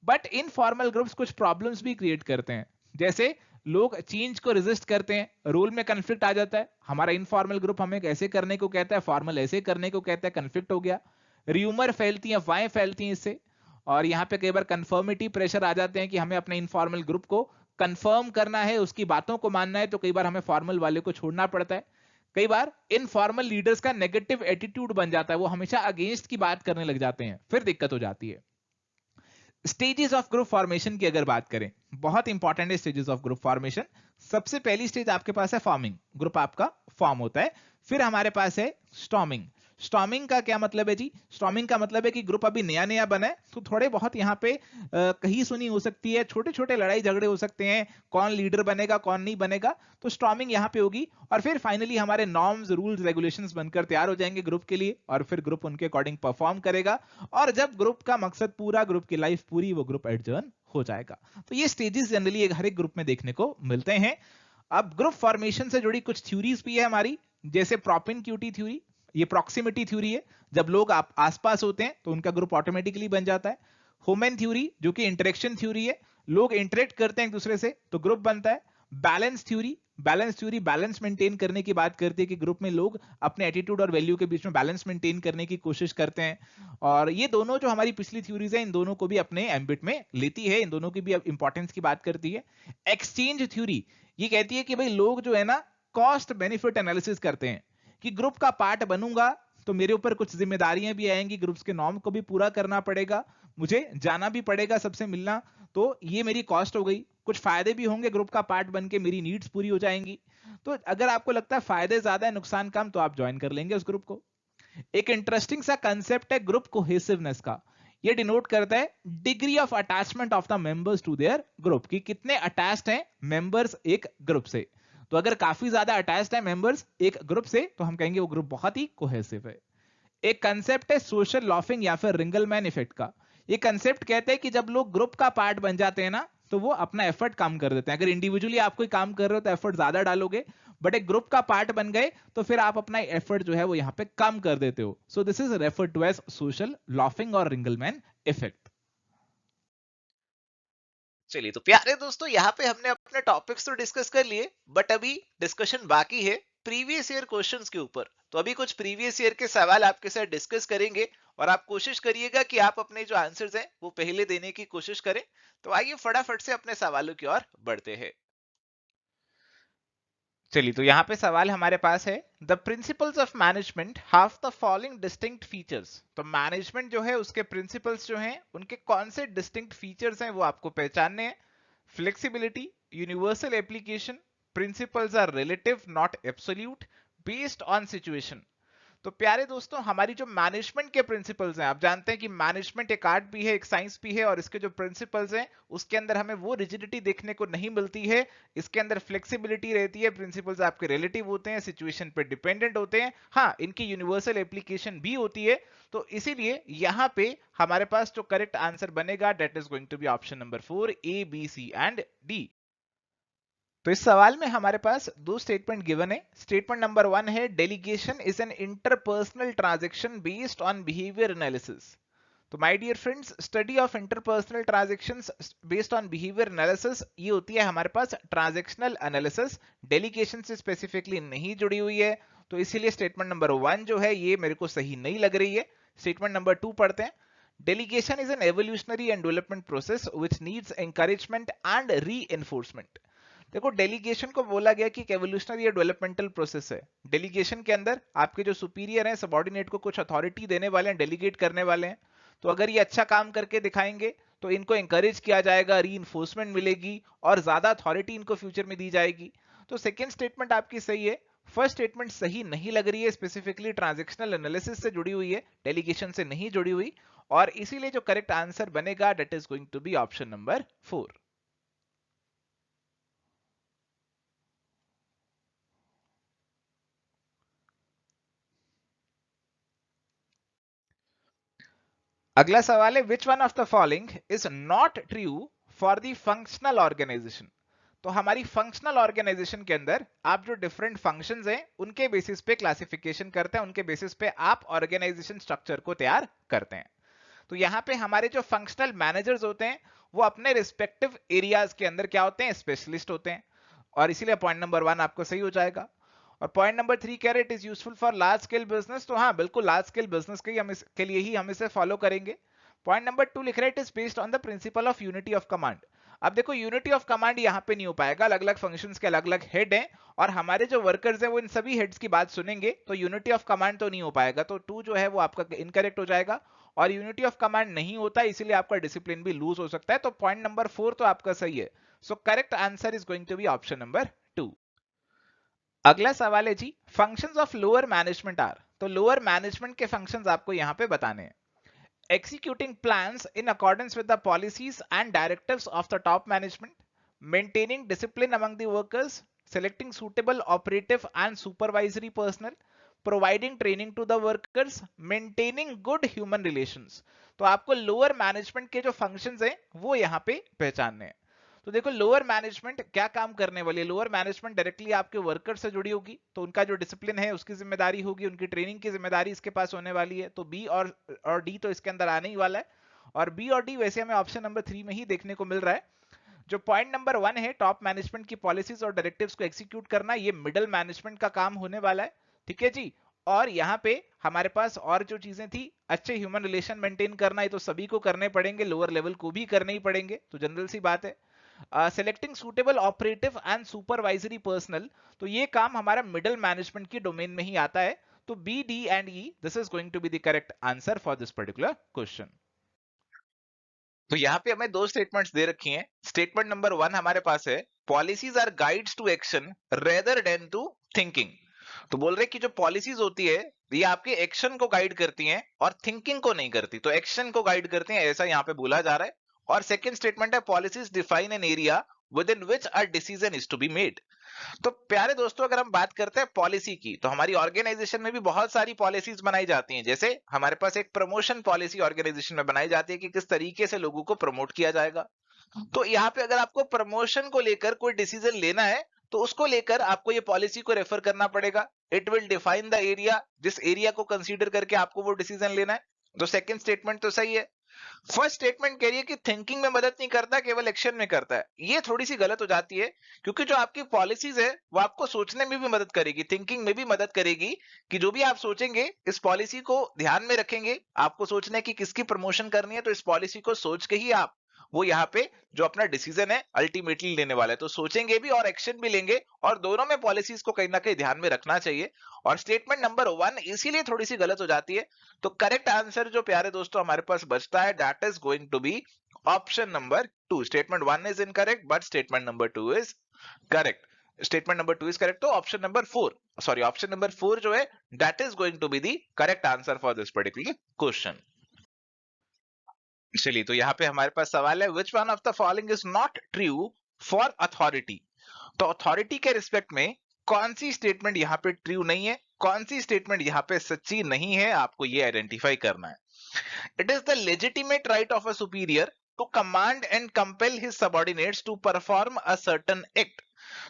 बट इनफॉर्मल ग्रुप्स कुछ प्रॉब्लम्स भी क्रिएट करते हैं, जैसे लोग चेंज को रेजिस्ट करते हैं, रोल में कंफ्लिक्ट आ जाता है, हमारा इनफॉर्मल ग्रुप हमें ऐसे करने को कहता है, फॉर्मल ऐसे करने को कहता है, कंफ्लिक्ट हो गया। र्यूमर फैलती हैं, अफवाहें फैलती हैं इससे, और यहाँ पे कई बार कंफर्मिटी प्रेशर आ जाते हैं कि हमें अपने इनफॉर्मल ग्रुप को कंफर्म करना है, उसकी बातों को मानना है, तो कई बार हमें फॉर्मल वाले को छोड़ना पड़ता है। कई बार इनफॉर्मल लीडर्स का नेगेटिव एटीट्यूड बन जाता है, वो हमेशा अगेंस्ट की बात करने लग जाते हैं, फिर दिक्कत हो जाती है। स्टेजेस ऑफ ग्रुप फॉर्मेशन की अगर बात करें, बहुत इंपॉर्टेंट है स्टेजेस ऑफ ग्रुप फॉर्मेशन। सबसे पहली स्टेज आपके पास है फॉर्मिंग, ग्रुप आपका फॉर्म होता है। फिर हमारे पास है स्टॉर्मिंग। स्टॉर्मिंग का क्या मतलब है जी? स्टॉर्मिंग का मतलब है कि ग्रुप अभी नया नया बना है, तो थोड़े बहुत यहाँ पे कहीं सुनी हो सकती है, छोटे छोटे लड़ाई झगड़े हो सकते हैं, कौन लीडर बनेगा कौन नहीं बनेगा, तो स्टॉर्मिंग यहाँ पे होगी। और फिर फाइनली हमारे नॉर्म्स रूल्स रेगुलेशंस बनकर तैयार हो जाएंगे ग्रुप के लिए, और फिर ग्रुप उनके अकॉर्डिंग परफॉर्म करेगा, और जब ग्रुप का मकसद पूरा, ग्रुप की लाइफ पूरी, वो ग्रुप एडजर्न हो जाएगा। तो ये स्टेजेस जनरली हर एक ग्रुप में देखने को मिलते हैं। अब ग्रुप फॉर्मेशन से जुड़ी कुछ थ्योरीज भी है हमारी, जैसे प्रोपिनक्यूटी थ्योरी, ये प्रॉक्सिमिटी थ्योरी है, जब लोग आप आसपास होते हैं तो उनका ग्रुप ऑटोमेटिकली बन जाता है। ह्यूमन थ्योरी जो कि इंटरेक्शन थ्योरी है, लोग इंटरेक्ट करते हैं एक दूसरे से तो ग्रुप बनता है। बैलेंस थ्योरी, बैलेंस मेंटेन करने की बात करती है कि ग्रुप में लोग अपने एटीट्यूड और वैल्यू के बीच में बैलेंस मेंटेन करने की कोशिश करते हैं। और ये दोनों जो हमारी पिछली थ्योरीज है, इन दोनों को भी अपने एम्बिट में लेती है, इन दोनों की भी इंपॉर्टेंस की बात करती है। एक्सचेंज थ्योरी ये कहती है कि भाई लोग जो है ना, कॉस्ट बेनिफिट एनालिसिस करते हैं कि ग्रुप का पार्ट बनूंगा तो मेरे ऊपर कुछ जिम्मेदारियां भी आएंगी, ग्रुप्स के नॉर्म को भी पूरा करना पड़ेगा, मुझे जाना भी पड़ेगा सबसे मिलना, तो ये मेरी कॉस्ट हो गई। कुछ फायदे भी होंगे, ग्रुप का पार्ट बन के मेरी नीड्स पूरी हो जाएंगी। तो अगर आपको लगता है फायदे ज्यादा है नुकसान कम, तो आप ज्वाइन कर लेंगे उस ग्रुप को। एक इंटरेस्टिंग सा कंसेप्ट है ग्रुप कोहेसिवनेस का। ये डिनोट करता है degree of attachment of the members to their group, कि कितने अटैच्ड हैं मेंबर्स एक ग्रुप से। तो अगर काफी ज्यादा अटैच्ड है मेंबर्स एक ग्रुप से, तो हम कहेंगे वो ग्रुप बहुत ही कोहेसिव है। एक कंसेप्ट है सोशल लॉफिंग या फिर रिंगलमैन इफेक्ट का। ये कंसेप्ट कहते हैं कि जब लोग ग्रुप का पार्ट बन जाते हैं ना, तो वो अपना एफर्ट कम कर देते हैं। अगर इंडिविजुअली आप कोई काम कर रहे हो तो एफर्ट ज्यादा डालोगे, बट एक ग्रुप का पार्ट बन गए तो फिर आप अपना एफर्ट जो है वो यहाँ पे कम कर देते हो। So this is referred to as social loafing और रिंगलमैन इफेक्ट। चलिए तो प्यारे दोस्तों, यहाँ पे हमने अपने टॉपिक्स तो डिस्कस कर लिए, बट अभी डिस्कशन बाकी है प्रीवियस ईयर क्वेश्चंस के ऊपर। तो अभी कुछ प्रीवियस ईयर के सवाल आपके साथ डिस्कस करेंगे, और आप कोशिश करिएगा कि आप अपने जो आंसर्स हैं वो पहले देने की कोशिश करें। तो आइए फटाफट से अपने सवालों की ओर बढ़ते हैं। चलिए तो यहाँ पे सवाल हमारे पास है, the principles of management have the following distinct features. तो मैनेजमेंट जो है उसके प्रिंसिपल्स जो हैं उनके कौन से डिस्टिंक्ट फीचर्स हैं वो आपको पहचानने हैं। Flexibility, universal application, principles are relative not absolute, based on situation. तो प्यारे दोस्तों, हमारी जो मैनेजमेंट के प्रिंसिपल्स हैं, आप जानते हैं कि मैनेजमेंट एक आर्ट भी है एक साइंस भी है, और इसके जो प्रिंसिपल्स हैं उसके अंदर हमें वो रिजिडिटी देखने को नहीं मिलती है। इसके अंदर फ्लेक्सिबिलिटी रहती है, प्रिंसिपल्स आपके रिलेटिव होते हैं, सिचुएशन पे डिपेंडेंट होते हैं, हाँ इनकी यूनिवर्सल एप्लीकेशन भी होती है। तो इसीलिए यहाँ पे हमारे पास जो करेक्ट आंसर बनेगा that is going to be option number 4, A B C and D. तो इस सवाल में हमारे पास दो स्टेटमेंट गिवन है। स्टेटमेंट नंबर 1 है, delegation is an interpersonal transaction based on behaviour analysis. तो my dear friends, study of interpersonal transactions based on behaviour analysis ये होती है हमारे पास ट्रांजैक्शनल एनालिसिस, डेलीगेशन से स्पेसिफिकली नहीं जुड़ी हुई है। तो इसीलिए स्टेटमेंट नंबर 1 जो है ये मेरे को सही नहीं लग रही है। स्टेटमेंट नंबर 2 पढ़ते हैं। Delegation is an evolutionary and development process which needs encouragement and reinforcement. देखो, डेलीगेशन को बोला गया कि एवोल्यूशनरी या डेवलपमेंटल प्रोसेस है। डेलीगेशन के अंदर आपके जो सुपीरियर हैं सबऑर्डिनेट को कुछ अथॉरिटी देने वाले हैं, डेलीगेट करने वाले हैं। तो अगर ये अच्छा काम करके दिखाएंगे तो इनको encourage किया जाएगा, reinforcement मिलेगी और ज्यादा अथॉरिटी इनको फ्यूचर में दी जाएगी। तो सेकेंड स्टेटमेंट आपकी सही है। फर्स्ट स्टेटमेंट सही नहीं लग रही है, स्पेसिफिकली ट्रांजैक्शनल एनालिसिस से जुड़ी हुई है, डेलीगेशन से नहीं जुड़ी हुई, और इसीलिए जो करेक्ट आंसर बनेगा that is going to be option number 4। अगला सवाल है which one of the following is not true for the functional organisation. तो हमारी फंक्शनल ऑर्गेनाइजेशन के अंदर आप जो डिफरेंट फंक्शंस हैं उनके बेसिस पे क्लासिफिकेशन करते हैं, उनके बेसिस पे आप ऑर्गेनाइजेशन स्ट्रक्चर को तैयार करते हैं। तो यहाँ पे हमारे जो फंक्शनल मैनेजर्स होते हैं वो अपने रिस्पेक्टिव एरियाज के अंदर क्या होते हैं, स्पेशलिस्ट होते हैं, और इसीलिए पॉइंट नंबर 1 आपको सही हो जाएगा। और पॉइंट नंबर 3 कह रहे it is useful for large scale business, तो हाँ बिल्कुल लार्ज स्केल बिजनेस के लिए ही हम इसे फॉलो करेंगे। पॉइंट नंबर 2 लिख रहे it is based on the principle of unity of command. अब देखो यूनिटी ऑफ कमांड यहाँ पे नहीं हो पाएगा, अलग अलग फंक्शंस के अलग अलग हेड हैं और हमारे जो वर्कर्स हैं वो इन सभी हेड्स की बात सुनेंगे, तो यूनिटी ऑफ कमांड तो नहीं हो पाएगा, तो 2 जो है वो आपका इनकरेक्ट हो जाएगा। और यूनिटी ऑफ कमांड नहीं होता इसीलिए आपका डिसिप्लिन भी लूज हो सकता है, तो पॉइंट नंबर 4 तो आपका सही है। So correct answer is going to be option number 2। अगला सवाल है जी functions of lower management are. तो लोअर मैनेजमेंट के फंक्शंस आपको यहां पे बताने हैं। Executing plans in accordance with the policies and directives of the top management, maintaining discipline among the workers, selecting suitable operative and supervisory personnel, providing training to the workers, maintaining good human relations। तो आपको lower management के जो functions हैं वो यहाँ पे पहचानने हैं। तो देखो लोअर मैनेजमेंट क्या काम करने वाली है, लोअर मैनेजमेंट डायरेक्टली आपके वर्कर से जुड़ी होगी, तो उनका जो डिसिप्लिन है उसकी जिम्मेदारी होगी, उनकी ट्रेनिंग की जिम्मेदारी इसके पास होने वाली है। तो बी और डी तो इसके अंदर आने ही वाला है, और बी और डी वैसे हमें ऑप्शन नंबर 3 में ही देखने को मिल रहा है। जो पॉइंट नंबर 1 है टॉप मैनेजमेंट की पॉलिसीज और डायरेक्टिव्स को एग्जीक्यूट करना, ये मिडिल मैनेजमेंट का काम होने वाला है, ठीक है जी। और यहाँ पे हमारे पास और जो चीजें थी, अच्छे ह्यूमन रिलेशन मेंटेन करना, ये तो सभी को करने पड़ेंगे, लोअर लेवल को भी करने ही पड़ेंगे, तो जनरल सी बात है। Selecting suitable operative and supervisory personal, तो ये काम हमारा मिडिल मैनेजमेंट की डोमेन में ही आता है, तो B D and E this is going to be the correct answer for this particular question. तो यहाँ पे हमें 2 स्टेटमेंट्स दे रखी हैं। स्टेटमेंट नंबर 1 हमारे पास है policies are guides to action rather than to thinking. तो बोल रहे कि जो पॉलिसीज होती है ये आपके एक्शन को गाइड करती हैं और थिंकिंग को नहीं करती, तो एक्शन को गाइड करती हैं ऐसा यहाँ पे बोला जा रहा है। और सेकंड स्टेटमेंट है policies define an area within which a decision is to be made. तो प्यारे दोस्तों अगर हम बात करते हैं पॉलिसी की, तो हमारी ऑर्गेनाइजेशन में भी बहुत सारी पॉलिसीज बनाई जाती हैं। जैसे हमारे पास एक प्रमोशन पॉलिसी ऑर्गेनाइजेशन में बनाई जाती है कि किस तरीके से लोगों को प्रमोट किया जाएगा। तो यहाँ पे अगर आपको प्रमोशन को लेकर कोई डिसीजन लेना है तो उसको लेकर आपको ये पॉलिसी को रेफर करना पड़ेगा। It will define the area, जिस एरिया को कंसीडर करके आपको वो डिसीजन लेना है। तो सेकंड स्टेटमेंट तो सही है। फर्स्ट स्टेटमेंट कह रही है कि थिंकिंग में मदद नहीं करता, केवल एक्शन में करता है। ये थोड़ी सी गलत हो जाती है, क्योंकि जो आपकी पॉलिसीज है वो आपको सोचने में भी मदद करेगी, थिंकिंग में भी मदद करेगी, कि जो भी आप सोचेंगे इस पॉलिसी को ध्यान में रखेंगे। आपको सोचना है कि किसकी प्रमोशन करनी है, तो इस पॉलिसी को सोच के ही आप वो यहाँ पे जो अपना डिसीजन है अल्टीमेटली लेने वाला है। तो सोचेंगे भी और एक्शन भी लेंगे, और दोनों में पॉलिसीज को कहीं ना कहीं ध्यान में रखना चाहिए। और स्टेटमेंट नंबर 1 इसीलिए थोड़ी सी गलत हो जाती है। तो करेक्ट आंसर जो प्यारे दोस्तों हमारे पास बचता है that is going to be option number 2। Statement 1 is incorrect but statement number 2 is correct. Statement number 2 is correct, तो ऑप्शन नंबर 4 जो है that is going to be the correct answer for this particular question. चलिए, तो यहाँ पे हमारे पास सवाल है which one of the following is not true for authority. तो अथॉरिटी के रिस्पेक्ट में कौन सी स्टेटमेंट यहाँ पे ट्रू नहीं है, कौन सी स्टेटमेंट यहाँ पे सच्ची नहीं है, आपको ये आइडेंटिफाई करना है। It is the legitimate right of a superior to command and compel his subordinates to perform a certain act.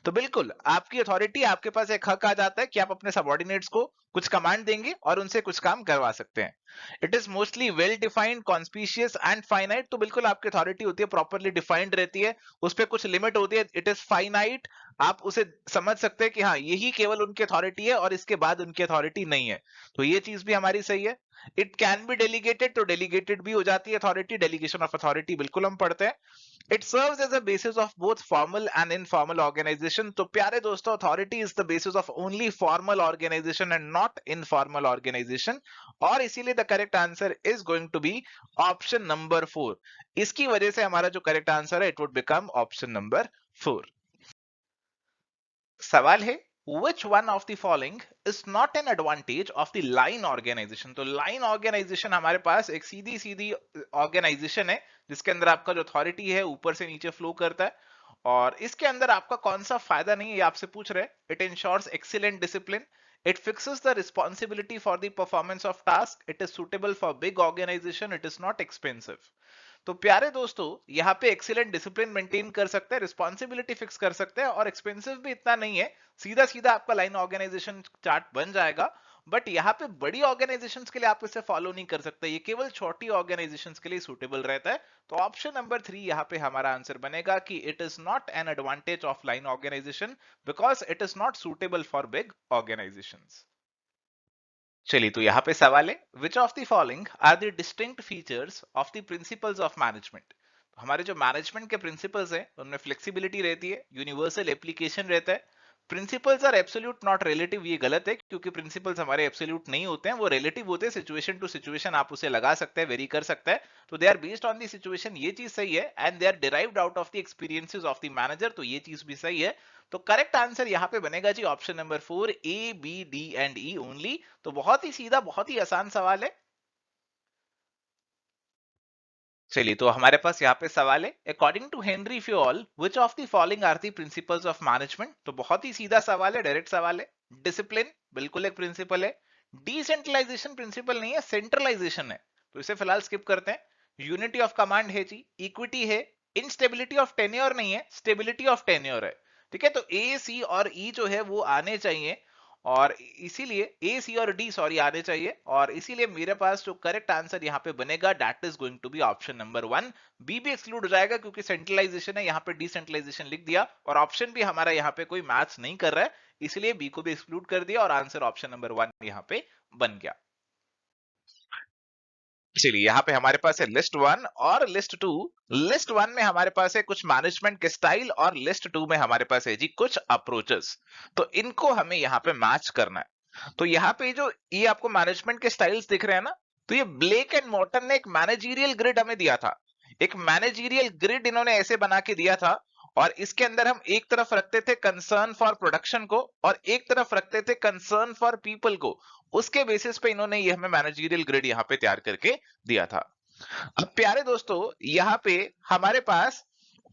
तो बिल्कुल आपकी अथॉरिटी, आपके पास एक हक आ जाता है कि आप अपने सबऑर्डिनेट्स को कुछ कमांड देंगे और उनसे कुछ काम करवा सकते हैं। It is mostly well defined, conspicuous and finite. तो बिल्कुल आपकी अथॉरिटी होती है प्रॉपरली डिफाइंड रहती है, उस पर कुछ लिमिट होती है। इट इज फाइनाइट, आप उसे समझ सकते हैं कि हाँ यही केवल उनकी अथॉरिटी है और इसके बाद उनकी अथॉरिटी नहीं है। तो ये चीज भी हमारी सही है। इट कैन बी डेलीगेटेड, तो डेलीगेटेड भी हो जाती है अथॉरिटी, डेलीगेशन ऑफ अथॉरिटी बिल्कुल हम पढ़ते हैं. It serves as a basis of both formal and informal organisation. तो प्यारे दोस्तों, authority is the basis of only formal organisation and not informal organisation. और इसीलिए the correct answer is going to be option number 4. इसकी वजह से हमारा जो करेक्ट आंसर है, it would become option number 4. सवाल है, which one of the following is not an advantage of the line organization. तो लाइन ऑर्गेनाइजेशन हमारे पास एक सीधी सीधी ऑर्गेनाइजेशन है जिसके अंदर आपका जो अथॉरिटी है ऊपर से नीचे फ्लो करता है, और इसके अंदर आपका कौन सा फायदा नहीं है ये आपसे पूछ रहे हैं. It ensures excellent discipline, it fixes the responsibility for the performance of task, it is suitable for big organization, it is not expensive. तो प्यारे दोस्तों, यहाँ पे एक्सीलेंट डिसिप्लिन मेंटेन कर सकते हैं, रिस्पॉन्सिबिलिटी फिक्स कर सकते हैं, और एक्सपेंसिव भी इतना नहीं है. सीधा सीधा आपका लाइन ऑर्गेनाइजेशन चार्ट बन जाएगा. बट यहाँ पे बड़ी ऑर्गेनाइजेशंस के लिए आप इसे फॉलो नहीं कर सकते, ये केवल छोटी ऑर्गेनाइजेशंस के लिए सूटेबल रहता है. तो ऑप्शन नंबर 3 यहाँ पे हमारा आंसर बनेगा कि it is not an advantage of line organisation because it is not suitable for big organisations. चलिए, तो यहाँ पे सवाल है, which of the following are the distinct features of the principles of management. हमारे जो मैनेजमेंट के प्रिंसिपल्स हैं उनमें फ्लेक्सिबिलिटी रहती है, यूनिवर्सल एप्लीकेशन रहता है. Principles are absolute not relative, ये गलत है क्योंकि प्रिंसिपल्स हमारे एब्सोल्यूट नहीं होते हैं, वो रिलेटिव होते हैं. सिचुएशन टू सिचुएशन आप उसे लगा सकते हैं, वेरी कर सकते हैं. तो they are based on the situation, ये चीज सही है. And they are derived out of the experiences of the manager, तो ये चीज भी सही है. तो करेक्ट आंसर यहाँ पे बनेगा जी option number 4, A B D and E only. तो बहुत ही सीधा, बहुत ही आसान सवाल है. चलिए, तो हमारे पास यहाँ पे सवाल है, according to Henri Fayol which of the following are the principles of management. तो बहुत ही सीधा सवाल है, डायरेक्ट सवाल है. डिसिप्लिन बिल्कुल एक प्रिंसिपल है. डिसेंट्रलाइजेशन प्रिंसिपल नहीं है, सेंट्रलाइजेशन है, तो इसे फिलहाल स्किप करते हैं. यूनिटी ऑफ कमांड है जी, इक्विटी है, इनस्टेबिलिटी ऑफ टेन्योर नहीं है, स्टेबिलिटी ऑफ टेन्योर है. ठीक है, तो ए सी और ई जो है वो आने चाहिए, और इसीलिए ए सी और डी सॉरी आने चाहिए, और इसीलिए मेरे पास जो करेक्ट आंसर यहाँ पे बनेगा that is going to be option number 1. B भी एक्सक्लूड हो जाएगा क्योंकि सेंट्रलाइजेशन है, यहाँ पे डिसेंट्रलाइजेशन लिख दिया, और ऑप्शन भी हमारा यहाँ पे कोई मैच नहीं कर रहा है, इसलिए बी को भी एक्सक्लूड कर दिया, और आंसर ऑप्शन नंबर 1 यहाँ पे बन गया. चलिए, यहाँ पे हमारे पास है लिस्ट 1 और लिस्ट 2. लिस्ट 1 में हमारे पास है कुछ मैनेजमेंट के स्टाइल, और लिस्ट 2 में हमारे पास है जी कुछ अप्रोचेस. तो इनको हमें यहाँ पे मैच करना है. तो यहाँ पे जो ये आपको मैनेजमेंट के स्टाइल्स दिख रहे हैं ना, तो ये ब्लेक एंड मॉर्टन ने एक मैनेजरियल ग्रिड हमें दिया था. एक मैनेजरियल ग्रिड इन्होंने ऐसे बना के दिया था, और इसके अंदर हम एक तरफ रखते थे कंसर्न फॉर प्रोडक्शन को, और एक तरफ रखते थे कंसर्न फॉर पीपल को. उसके बेसिस पे इन्होंने ये हमें मैनेजरियल ग्रिड यहाँ पे तैयार करके दिया था. अब प्यारे दोस्तों, यहाँ पे हमारे पास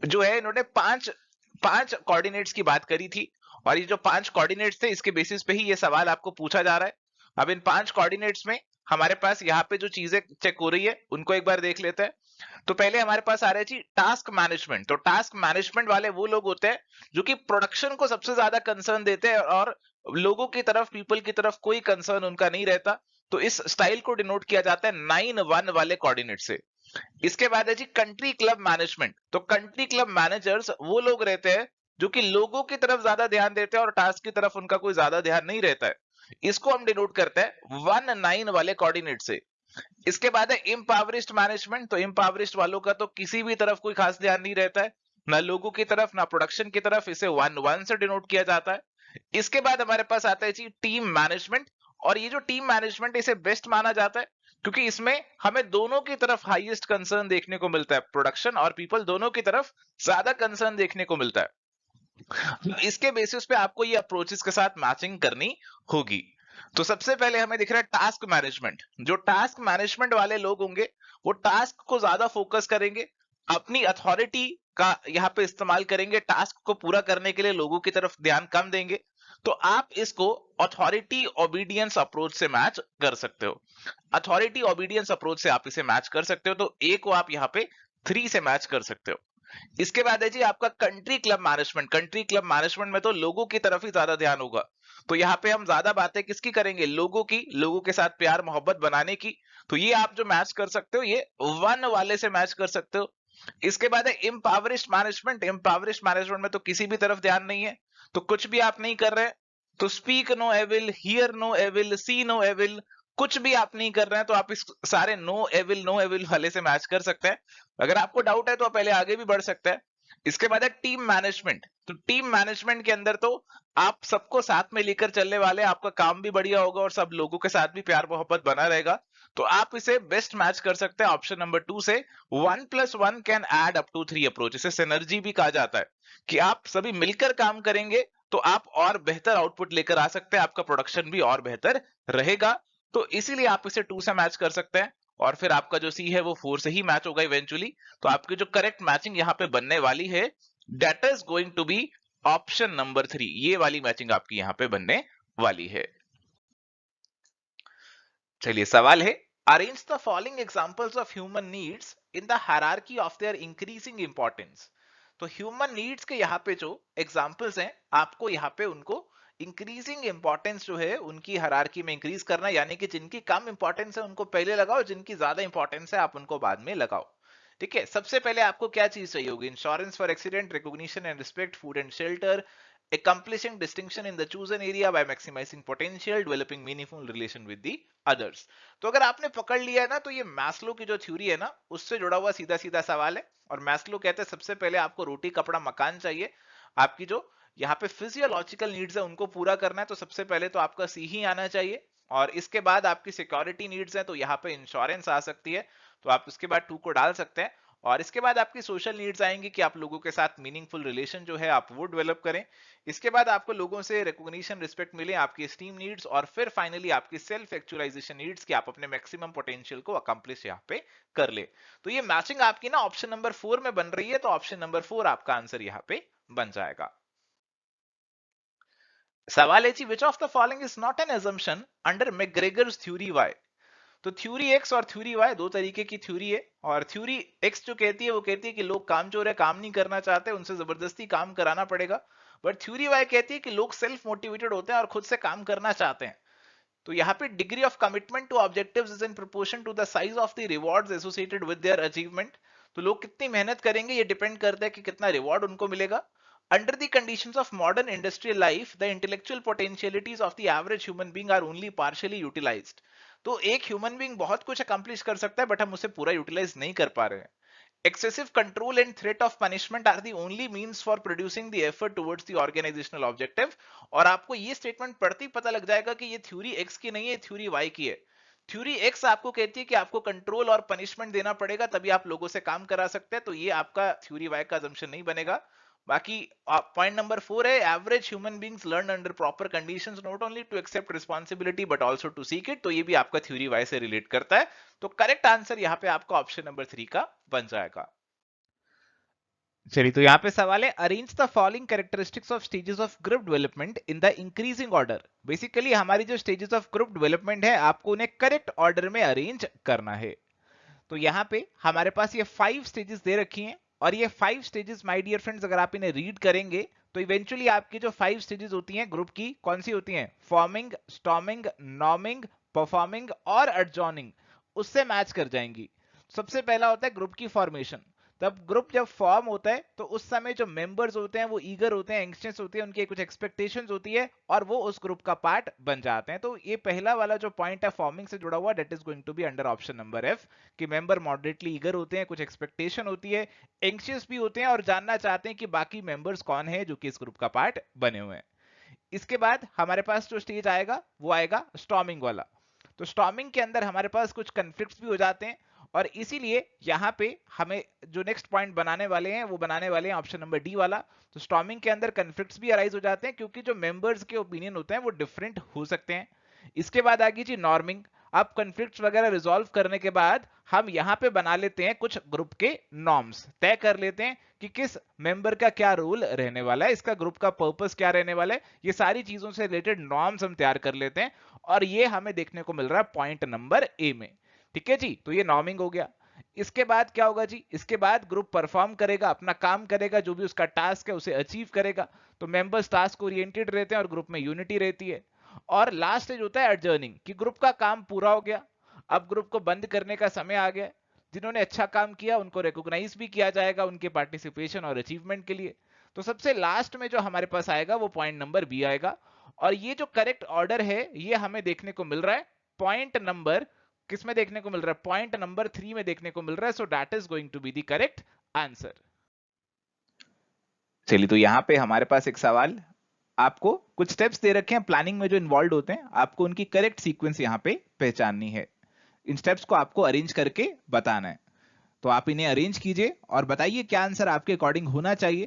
जो है, इन्होंने पांच पांच कोऑर्डिनेट्स की बात करी थी, और ये जो 5 कोऑर्डिनेट्स थे इसके बेसिस पे ही ये सवाल आपको पूछा जा रहा है. अब इन 5 कोऑर्डिनेट्स में हमारे पास यहाँ पे जो चीजें चेक हो रही है उनको एक बार देख लेते हैं. तो पहले हमारे पास आ रहा है जी टास्क मैनेजमेंट. तो टास्क मैनेजमेंट वाले वो लोग होते हैं जो कि प्रोडक्शन को सबसे ज्यादा कंसर्न देते हैं, और लोगों की तरफ, पीपल की तरफ कोई कंसर्न उनका नहीं रहता. तो इस स्टाइल को डिनोट किया जाता है 9-1 वाले कोऑर्डिनेट से. इसके बाद है जी कंट्री क्लब मैनेजमेंट. तो कंट्री क्लब मैनेजर्स वो लोग रहते हैं जो कि लोगों की तरफ ज्यादा ध्यान देते हैं और टास्क की तरफ उनका कोई ज्यादा ध्यान नहीं रहता है. इसको हम डिनोट करते हैं 1-9 वाले कोऑर्डिनेट से. इसके बाद है इम्पावरिस्ट मैनेजमेंट. तो इम्पावरिस्ट वालों का तो किसी भी तरफ कोई खास ध्यान नहीं रहता है, ना लोगों की तरफ ना प्रोडक्शन की तरफ. इसे 1-1 से डिनोट किया जाता है. इसके बाद हमारे पास आता है जी टीम मैनेजमेंट. और ये जो टीम मैनेजमेंट इसे बेस्ट माना जाता है क्योंकि इसमें हमें दोनों की तरफ हाईएस्ट कंसर्न देखने को मिलता है, प्रोडक्शन और पीपल दोनों की तरफ ज्यादा कंसर्न देखने को मिलता है. इसके बेसिस पे आपको ये अप्रोचेस के साथ मैचिंग करनी होगी. तो सबसे पहले हमें दिख रहा है टास्क मैनेजमेंट. जो टास्क मैनेजमेंट वाले लोग होंगे वो टास्क को ज्यादा फोकस करेंगे, अपनी अथॉरिटी का यहाँ पे इस्तेमाल करेंगे, टास्क को पूरा करने के लिए लोगों की तरफ ध्यान कम देंगे. तो आप इसको अथॉरिटी ओबीडियंस अप्रोच से मैच कर सकते हो. अथॉरिटी ओबीडियंस अप्रोच से आप इसे मैच कर सकते हो. तो ए को आप यहाँ पे 3 से मैच कर सकते हो. इसके बाद है जी आपका country club management. Country club management में तो लोगों की तरफ ही ज्यादा ध्यान होगा. तो यहाँ पे हम ज्यादा बातें किसकी करेंगे, लोगों की, लोगों के साथ प्यार मोहब्बत बनाने की. तो ये आप जो मैच कर सकते हो ये 1 वाले से मैच कर सकते हो. इसके बाद है इम्पावरिस्ट मैनेजमेंट. इम्पावरिस्ट मैनेजमेंट में तो किसी भी तरफ ध्यान नहीं है, तो कुछ भी आप नहीं कर रहे. तो speak no evil, hear no evil, see no evil, कुछ भी आप नहीं कर रहे हैं तो आप इस सारे नो एविल वाले से मैच कर सकते हैं। अगर आपको डाउट है तो आप पहले आगे भी बढ़ सकते हैं। इसके बाद है टीम मैनेजमेंट। तो टीम मैनेजमेंट के अंदर तो आप सबको साथ में लेकर चलने वाले, आपका काम भी बढ़िया होगा और सब लोगों के साथ भी प्यार मोहब्बत बना रहेगा। तो आप इसे बेस्ट मैच कर सकते हैं ऑप्शन नंबर 2 से। 1+1 can add up to 3 approach. इसे सिनर्जी भी कहा जाता है कि आप सभी मिलकर काम करेंगे तो आप और बेहतर आउटपुट लेकर आ सकते हैं, आपका प्रोडक्शन भी और बेहतर रहेगा। तो इसीलिए आप इसे 2 से मैच कर सकते हैं और फिर आपका जो सी है वो 4 से ही मैच होगा इवेंचुअली। तो आपकी जो करेक्ट मैचिंग यहाँ पे बनने वाली है, that is going to be option number 3। ये वाली मैचिंग आपकी यहाँ पे बनने वाली है। चलिए सवाल है, arrange the following examples of human needs in the hierarchy of their increasing importance. तो ह्यूमन नीड्स के यहाँ पे जो एग्जांपल्स हैं, आपको यहाँ पे उनको इंक्रीजिंग इंपॉर्टेंस जो है उनकी हायरार्की में इंक्रीज करना, यानी कि जिनकी कम इंपॉर्टेंस है उनको पहले लगाओ, जिनकी ज्यादा इंपॉर्टेंस है आप उनको बाद में लगाओ। ठीक है, सबसे पहले आपको क्या चीज चाहिए होगी? Insurance for accident, recognition and respect, food and shelter, accomplishing distinction in the chosen area by maximizing potential, developing meaningful relation with the others। तो अगर आपने पकड़ लिया है ना, तो ये मैस्लो की जो थ्योरी है ना, उससे जुड़ा हुआ सीधा सीधा सवाल है। और मैस्लो कहते हैं सबसे पहले आपको रोटी कपड़ा मकान चाहिए, आपकी जो यहाँ पे फिजियोलॉजिकल नीड्स है उनको पूरा करना है, तो सबसे पहले तो आपका सी ही आना चाहिए। और इसके बाद आपकी सिक्योरिटी नीड्स है, तो यहाँ पे इंश्योरेंस आ सकती है, तो आप उसके बाद 2 को डाल सकते हैं। और इसके बाद आपकी सोशल नीड्स आएंगी कि आप लोगों के साथ मीनिंगफुल रिलेशन जो है आप वो डेवलप करें। इसके बाद आपको लोगों से रिकॉग्निशन रिस्पेक्ट मिले, आपकी स्टीम नीड्स, और फिर फाइनली आपकी सेल्फ एक्चुअलाइजेशन नीड्स कि आप अपने मैक्सिमम पोटेंशियल को अकम्प्लिश यहाँ पे कर ले। तो ये मैचिंग आपकी ना ऑप्शन नंबर 4 में बन रही है, तो ऑप्शन नंबर 4 आपका आंसर यहाँ पे बन जाएगा। सवाल है जी, which of the following is not an assumption under McGregor's theory Y. तो थ्योरी एक्स और थ्योरी वाई दो तरीके की थ्योरी है, और थ्योरी एक्स जो कहती है वो कहती है कि लोग कामचोर है, काम नहीं करना चाहते, उनसे जबरदस्ती काम कराना पड़ेगा। बट थ्योरी वाई कहती है कि लोग सेल्फ मोटिवेटेड होते हैं और खुद से काम करना चाहते हैं। तो यहाँ पे degree of commitment to objectives is in proportion to the size of the rewards associated with their achievement. तो लोग कितनी मेहनत करेंगे ये डिपेंड करता है कि कितना रिवॉर्ड उनको मिलेगा। Under the conditions of modern industrial life, the intellectual potentialities of the average human being are only partially utilised. तो एक ह्यूमन बीइंग बहुत कुछ अकम्प्लिश कर सकता है, बट हम उसे पूरा यूटिलाइज नहीं कर पा रहे हैं। Excessive control and threat of punishment are the only means for producing the effort towards the organizational objective। और आपको ये स्टेटमेंट पढ़ते ही पता लग जाएगा कि ये थ्योरी एक्स की नहीं है, थ्योरी वाई की है। थ्योरी एक्स आपको कहती है कि आपको कंट्रोल और पनिशमेंट देना पड़ेगा तभी आप लोगों से काम करा सकते हैं, तो ये आपका थ्योरी वाई का assumption नहीं बनेगा। बाकी पॉइंट नंबर 4 है, average human beings learn under proper conditions not only to accept responsibility but also to seek it. तो ये भी आपका थ्योरी वाई से रिलेट करता है। तो करेक्ट आंसर यहाँ पे आपका ऑप्शन नंबर 3 का बन जाएगा। चलिए, तो यहाँ पे सवाल है, arrange the following characteristics of stages of group development in the increasing order. Basically हमारी जो स्टेजेस ऑफ ग्रुप डेवलपमेंट है आपको उन्हें करेक्ट ऑर्डर में अरेंज करना है। तो यहाँ पे हमारे पास ये 5 स्टेजेस दे रखी हैं, और ये 5 स्टेजेस माय डियर फ्रेंड्स अगर आप इन्हें रीड करेंगे तो इवेंचुअली आपकी जो 5 स्टेजेस होती हैं ग्रुप की, कौन सी होती हैं? फॉर्मिंग, स्टॉर्मिंग, नॉर्मिंग, परफॉर्मिंग और एडजॉर्निंग, उससे मैच कर जाएंगी। सबसे पहला होता है ग्रुप की फॉर्मेशन। तब ग्रुप जब फॉर्म होता है तो उस समय जो मेंबर्स होते हैं वो ईगर होते हैं, एंग्शियस होते हैं, उनकी कुछ एक्सपेक्टेशंस होती है और वो उस ग्रुप का पार्ट बन जाते हैं। तो ये पहला वाला जो पॉइंट है फॉर्मिंग से जुड़ा हुआ, that is going to be under option number F, कि मेंबर मॉडरेटली ईगर होते हैं, कुछ एक्सपेक्टेशन होती है, एंग्शियस भी होते हैं और जानना चाहते हैं कि बाकी मेंबर्स कौन है जो कि इस ग्रुप का पार्ट बने हुए हैं। इसके बाद हमारे पास जो स्टेज आएगा वो आएगा स्टॉर्मिंग वाला। तो स्टॉर्मिंग के अंदर हमारे पास कुछ कन्फ्लिक्ट्स भी हो जाते हैं, और इसीलिए यहाँ पे हमें जो नेक्स्ट पॉइंट बनाने वाले हैं वो बनाने वाले हैं ऑप्शन नंबर डी वाला। तो स्टॉर्मिंग के अंदर कन्फ्लिक्ट्स भी अराइज हो जाते हैं क्योंकि जो मेंबर्स के ओपिनियन होते हैं वो डिफरेंट हो सकते हैं। इसके बाद आ गई जी नॉर्मिंग। अब कन्फ्लिक्ट्स वगैरह रिजॉल्व करने के बाद हम यहाँ पे बना लेते हैं कुछ ग्रुप के नॉर्म्स, तय कर लेते हैं कि किस मेंबर का क्या रोल रहने वाला है, इसका ग्रुप का पर्पस क्या रहने वाला है, ये सारी चीजों से रिलेटेड नॉर्म्स हम तैयार कर लेते हैं, और ये हमें देखने को मिल रहा है पॉइंट नंबर ए में। ठीक है जी, तो ये नॉर्मिंग हो गया। इसके बाद क्या होगा जी? इसके बाद ग्रुप परफॉर्म करेगा, अपना काम करेगा, जो भी उसका टास्क है उसे अचीव करेगा। तो मेंबर्स टास्क ओरिएंटेड रहते हैं और ग्रुप में यूनिटी रहती है। और लास्ट स्टेज होता है एडजर्निंग, कि ग्रुप का काम पूरा हो गया, अब ग्रुप को बंद करने का समय आ गया। जिन्होंने अच्छा काम किया उनको रिकॉग्नाइज भी किया जाएगा उनके पार्टिसिपेशन और अचीवमेंट के लिए। तो सबसे लास्ट में जो हमारे पास आएगा वो पॉइंट नंबर बी आएगा। और ये जो करेक्ट ऑर्डर है ये हमें देखने को मिल रहा है पॉइंट नंबर किस में देखने को मिल रहा है? पॉइंट नंबर 3 में देखने को मिल रहा है। So that is going to be the correct answer. चलिए, तो यहां पे हमारे पास एक सवाल, आपको कुछ स्टेप्स दे रखे हैं प्लानिंग में जो इन्वॉल्व होते हैं, आपको उनकी करेक्ट सीक्वेंस यहां पे पहचाननी है। इन स्टेप्स को आपको अरेंज करके बताना है। तो आप इन्हें अरेंज कीजिए और बताइए क्या आंसर आपके अकॉर्डिंग होना चाहिए।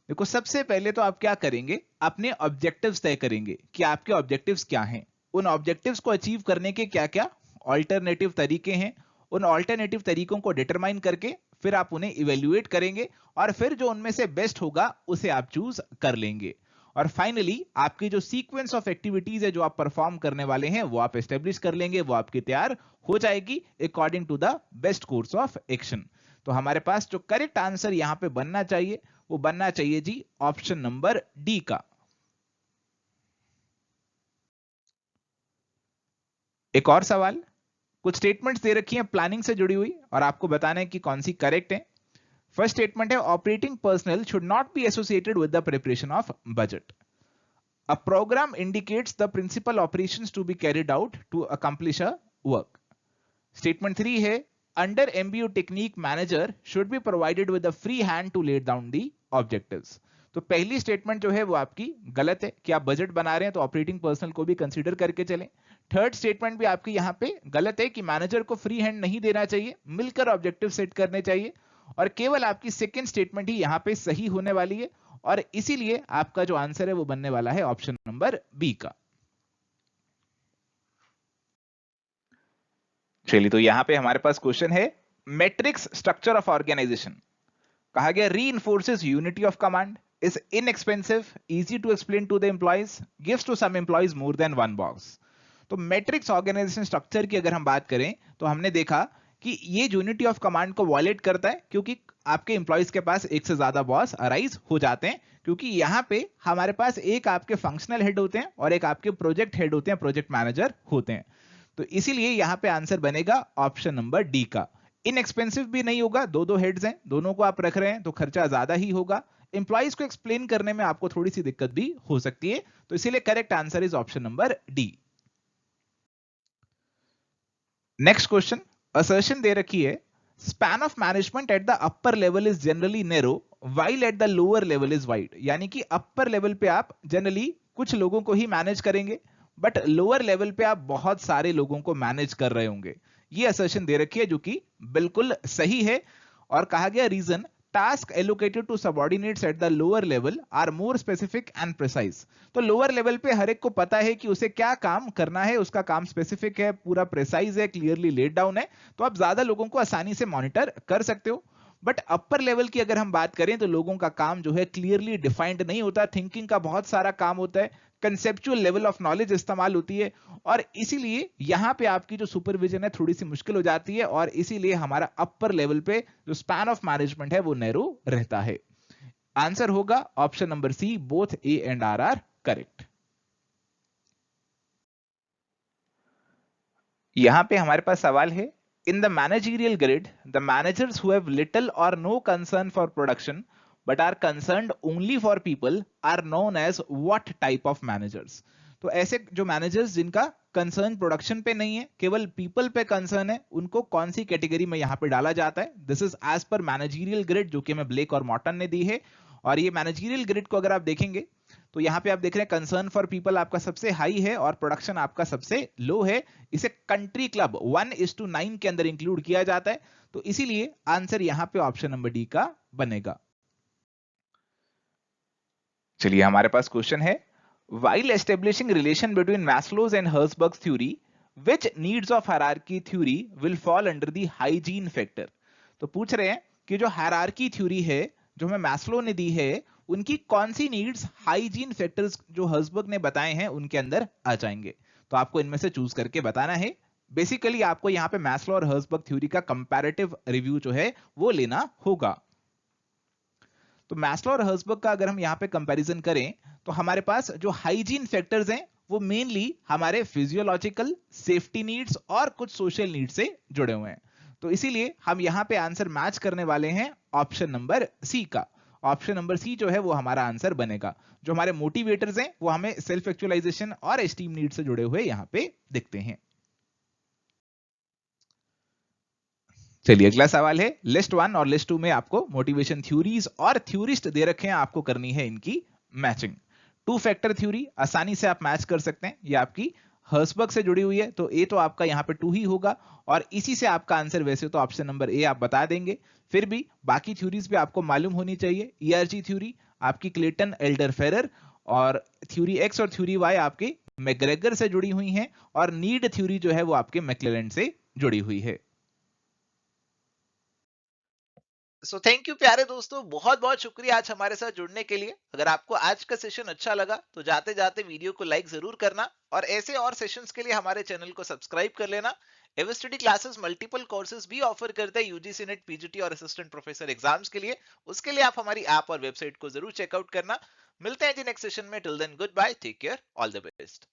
देखो, सबसे पहले तो आप क्या करेंगे, अपने ऑब्जेक्टिव्स तय करेंगे कि आपके ऑब्जेक्टिव्स क्या हैं। उन ऑब्जेक्टिव्स को अचीव करने के क्या क्या ऑल्टरनेटिव तरीके हैं, उन ऑल्टरनेटिव तरीकों को डिटरमाइन करके फिर आप उन्हें इवेल्युएट करेंगे और फिर जो उनमें से बेस्ट होगा उसे आप चूज कर लेंगे। और फाइनली आपकी जो सीक्वेंस ऑफ एक्टिविटीज है जो आप परफॉर्म करने वाले हैं वो आप एस्टेब्लिश कर लेंगे, वो आपकी तैयार हो जाएगी according to the best course of action. तो हमारे पास जो करेक्ट आंसर यहां पे बनना चाहिए वो बनना चाहिए जी ऑप्शन नंबर डी का। एक और सवाल, कुछ स्टेटमेंट्स दे रखी हैं प्लानिंग से जुड़ी हुई और आपको बताना है कि कौन सी करेक्ट है। फर्स्ट स्टेटमेंट है, operating personnel should not be associated with the preparation of budget. A programme indicates the principal operations to be carried out to accomplish a work. Statement 3 है, under MBO technique manager should be provided with a free hand to let down the objectives. तो पहली statement जो है वो आपकी गलत है कि आप बजट बना रहे हैं तो ऑपरेटिंग पर्सनल को भी कंसीडर करके चलें। थर्ड स्टेटमेंट भी आपकी यहां पे गलत है कि मैनेजर को फ्री हैंड नहीं देना चाहिए, मिलकर ऑब्जेक्टिव सेट करने चाहिए। और केवल आपकी सेकंड स्टेटमेंट ही यहां पे सही होने वाली है और इसीलिए आपका जो आंसर है वो बनने वाला है ऑप्शन नंबर बी का। चलिए, तो यहां पे हमारे पास क्वेश्चन है, मैट्रिक्स स्ट्रक्चर ऑफ ऑर्गेनाइजेशन। कहा गया reinforces unity of command, is inexpensive, easy to explain to the employees, gives to some employees more than one boss। तो मैट्रिक्स ऑर्गेनाइजेशन स्ट्रक्चर की अगर हम बात करें तो हमने देखा कि ये यूनिटी ऑफ कमांड को वॉयलेट करता है क्योंकि आपके एम्प्लॉइज के पास एक से ज्यादा बॉस अराइज हो जाते हैं, क्योंकि यहां पे हमारे पास एक आपके फंक्शनल हेड होते हैं और एक आपके प्रोजेक्ट हेड होते हैं, प्रोजेक्ट मैनेजर होते हैं। तो इसीलिए यहां पे आंसर बनेगा ऑप्शन नंबर डी का। इनएक्सपेंसिव भी नहीं होगा, दो दो हेड्स हैं, दोनों को आप रख रहे हैं तो खर्चा ज्यादा ही होगा। एम्प्लॉइज को एक्सप्लेन करने में आपको थोड़ी सी दिक्कत भी हो सकती है, तो इसीलिए correct answer is option number D. Next question, assertion दे रखी है, span of management at the upper level is generally narrow while at the lower level is wide. यानी कि अपर लेवल पे आप जनरली कुछ लोगों को ही मैनेज करेंगे बट लोअर लेवल पे आप बहुत सारे लोगों को मैनेज कर रहे होंगे। ये असर्शन दे रखी है जो कि बिल्कुल सही है। और कहा गया reason, task allocated to subordinates at the lower level are more specific and precise. तो लोअर लेवल पे हर एक को पता है कि उसे क्या काम करना है, उसका काम स्पेसिफिक है, पूरा प्रिसाइज है, क्लियरली लेड डाउन है, तो आप ज्यादा लोगों को आसानी से मॉनिटर कर सकते हो। बट अपर लेवल की अगर हम बात करें तो लोगों का काम जो है क्लियरली डिफाइंड नहीं होता, थिंकिंग का बहुत सारा काम होता है, कंसेप्चुअल लेवल ऑफ नॉलेज इस्तेमाल होती है और इसीलिए यहां पे आपकी जो सुपरविजन है थोड़ी सी मुश्किल हो जाती है और इसीलिए हमारा अपर लेवल पे जो स्पैन ऑफ मैनेजमेंट है वो नैरो रहता है। आंसर होगा option number C, both A and R are correct. यहां पे हमारे पास सवाल है, in the managerial grid the managers who have little or no concern for production but are concerned only for people are known as what type of managers। तो ऐसे जो managers जिनका कंसर्न प्रोडक्शन पे नहीं है, केवल पीपल पे concern है, उनको कौन सी कैटेगरी में यहां पे डाला जाता है? This is as per managerial grid जो कि हमें ब्लेक और मॉर्टन ने दी है। और ये मैनेजरियल ग्रिड को अगर आप देखेंगे तो यहां पे आप देख रहे हैं कंसर्न फॉर पीपल आपका सबसे हाई है और प्रोडक्शन आपका सबसे लो है। इसे कंट्री क्लब 1:9 के अंदर इंक्लूड किया जाता है, तो इसीलिए आंसर यहां पे ऑप्शन नंबर डी का बनेगा। चलिए, हमारे पास क्वेश्चन है, while establishing relation between Maslow's and Herzberg's theory, which needs of hierarchy theory will fall under the hygiene factor। तो पूछ रहे हैं कि जो हायरार्की थ्योरी है जो हमें मैस्लो ने दी है उनकी कौन सी नीड्स हाइजीन फैक्टर्स जो हर्जबर्ग ने बताए हैं उनके अंदर आ जाएंगे। तो आपको इनमें से चूज करके बताना है। बेसिकली आपको यहां पे मैस्लो और हर्जबर्ग थ्योरी का कंपैरेटिव रिव्यू जो है वो लेना होगा। तो मैस्लो और हर्जबर्ग का अगर हम यहां पे कंपैरिजन करें तो हमारे पास जो हाइजीन फैक्टर्स हैं वो मेनली हमारे फिजियोलॉजिकल, सेफ्टी नीड्स और कुछ सोशल नीड्स से जुड़े हुए हैं। तो इसीलिए हम यहां पे आंसर मैच करने वाले हैं ऑप्शन नंबर सी का। ऑप्शन नंबर सी जो है वो हमारा आंसर बनेगा। जो हमारे मोटिवेटर्स हैं वो हमें सेल्फ एक्चुअलाइजेशन और एस्टीम नीड से जुड़े हुए यहां पे दिखते हैं। चलिए अगला सवाल है, लिस्ट 1 और लिस्ट 2 में आपको मोटिवेशन थ्योरीज और थ्योरिस्ट दे रखे हैं, आपको करनी है इनकी मैचिंग। टू फैक्टर थ्योरी आसानी से आप मैच कर सकते हैं, ये आपकी हर्सबर्ग से जुड़ी हुई है, तो ए तो आपका यहाँ पे 2 ही होगा, और इसी से आपका आंसर वैसे तो ऑप्शन नंबर ए आप बता देंगे। फिर भी बाकी थ्योरीज भी आपको मालूम होनी चाहिए। ईआरजी थ्योरी आपकी क्लेटन एल्डर फेरर, और थ्योरी एक्स और थ्योरी वाई आपके मैग्रेगर से जुड़ी हुई हैं, और नीड थ्योरी जो है वो आपके मैक्लेलैंड से जुड़ी हुई है। सो थैंक यू प्यारे दोस्तों, बहुत बहुत शुक्रिया आज हमारे साथ जुड़ने के लिए। अगर आपको आज का सेशन अच्छा लगा तो जाते जाते वीडियो को लाइक जरूर करना, और ऐसे और सेशंस के लिए हमारे चैनल को सब्सक्राइब कर लेना। एवरस्टडी क्लासेस मल्टीपल कोर्सेज भी ऑफर करते हैं यूजीसी नेट, पीजीटी और असिस्टेंट प्रोफेसर एग्जाम्स के लिए। उसके लिए आप हमारी ऐप और वेबसाइट को जरूर चेकआउट करना। मिलते हैं जी नेक्स्ट सेशन में। Till then goodbye, take care, all the best.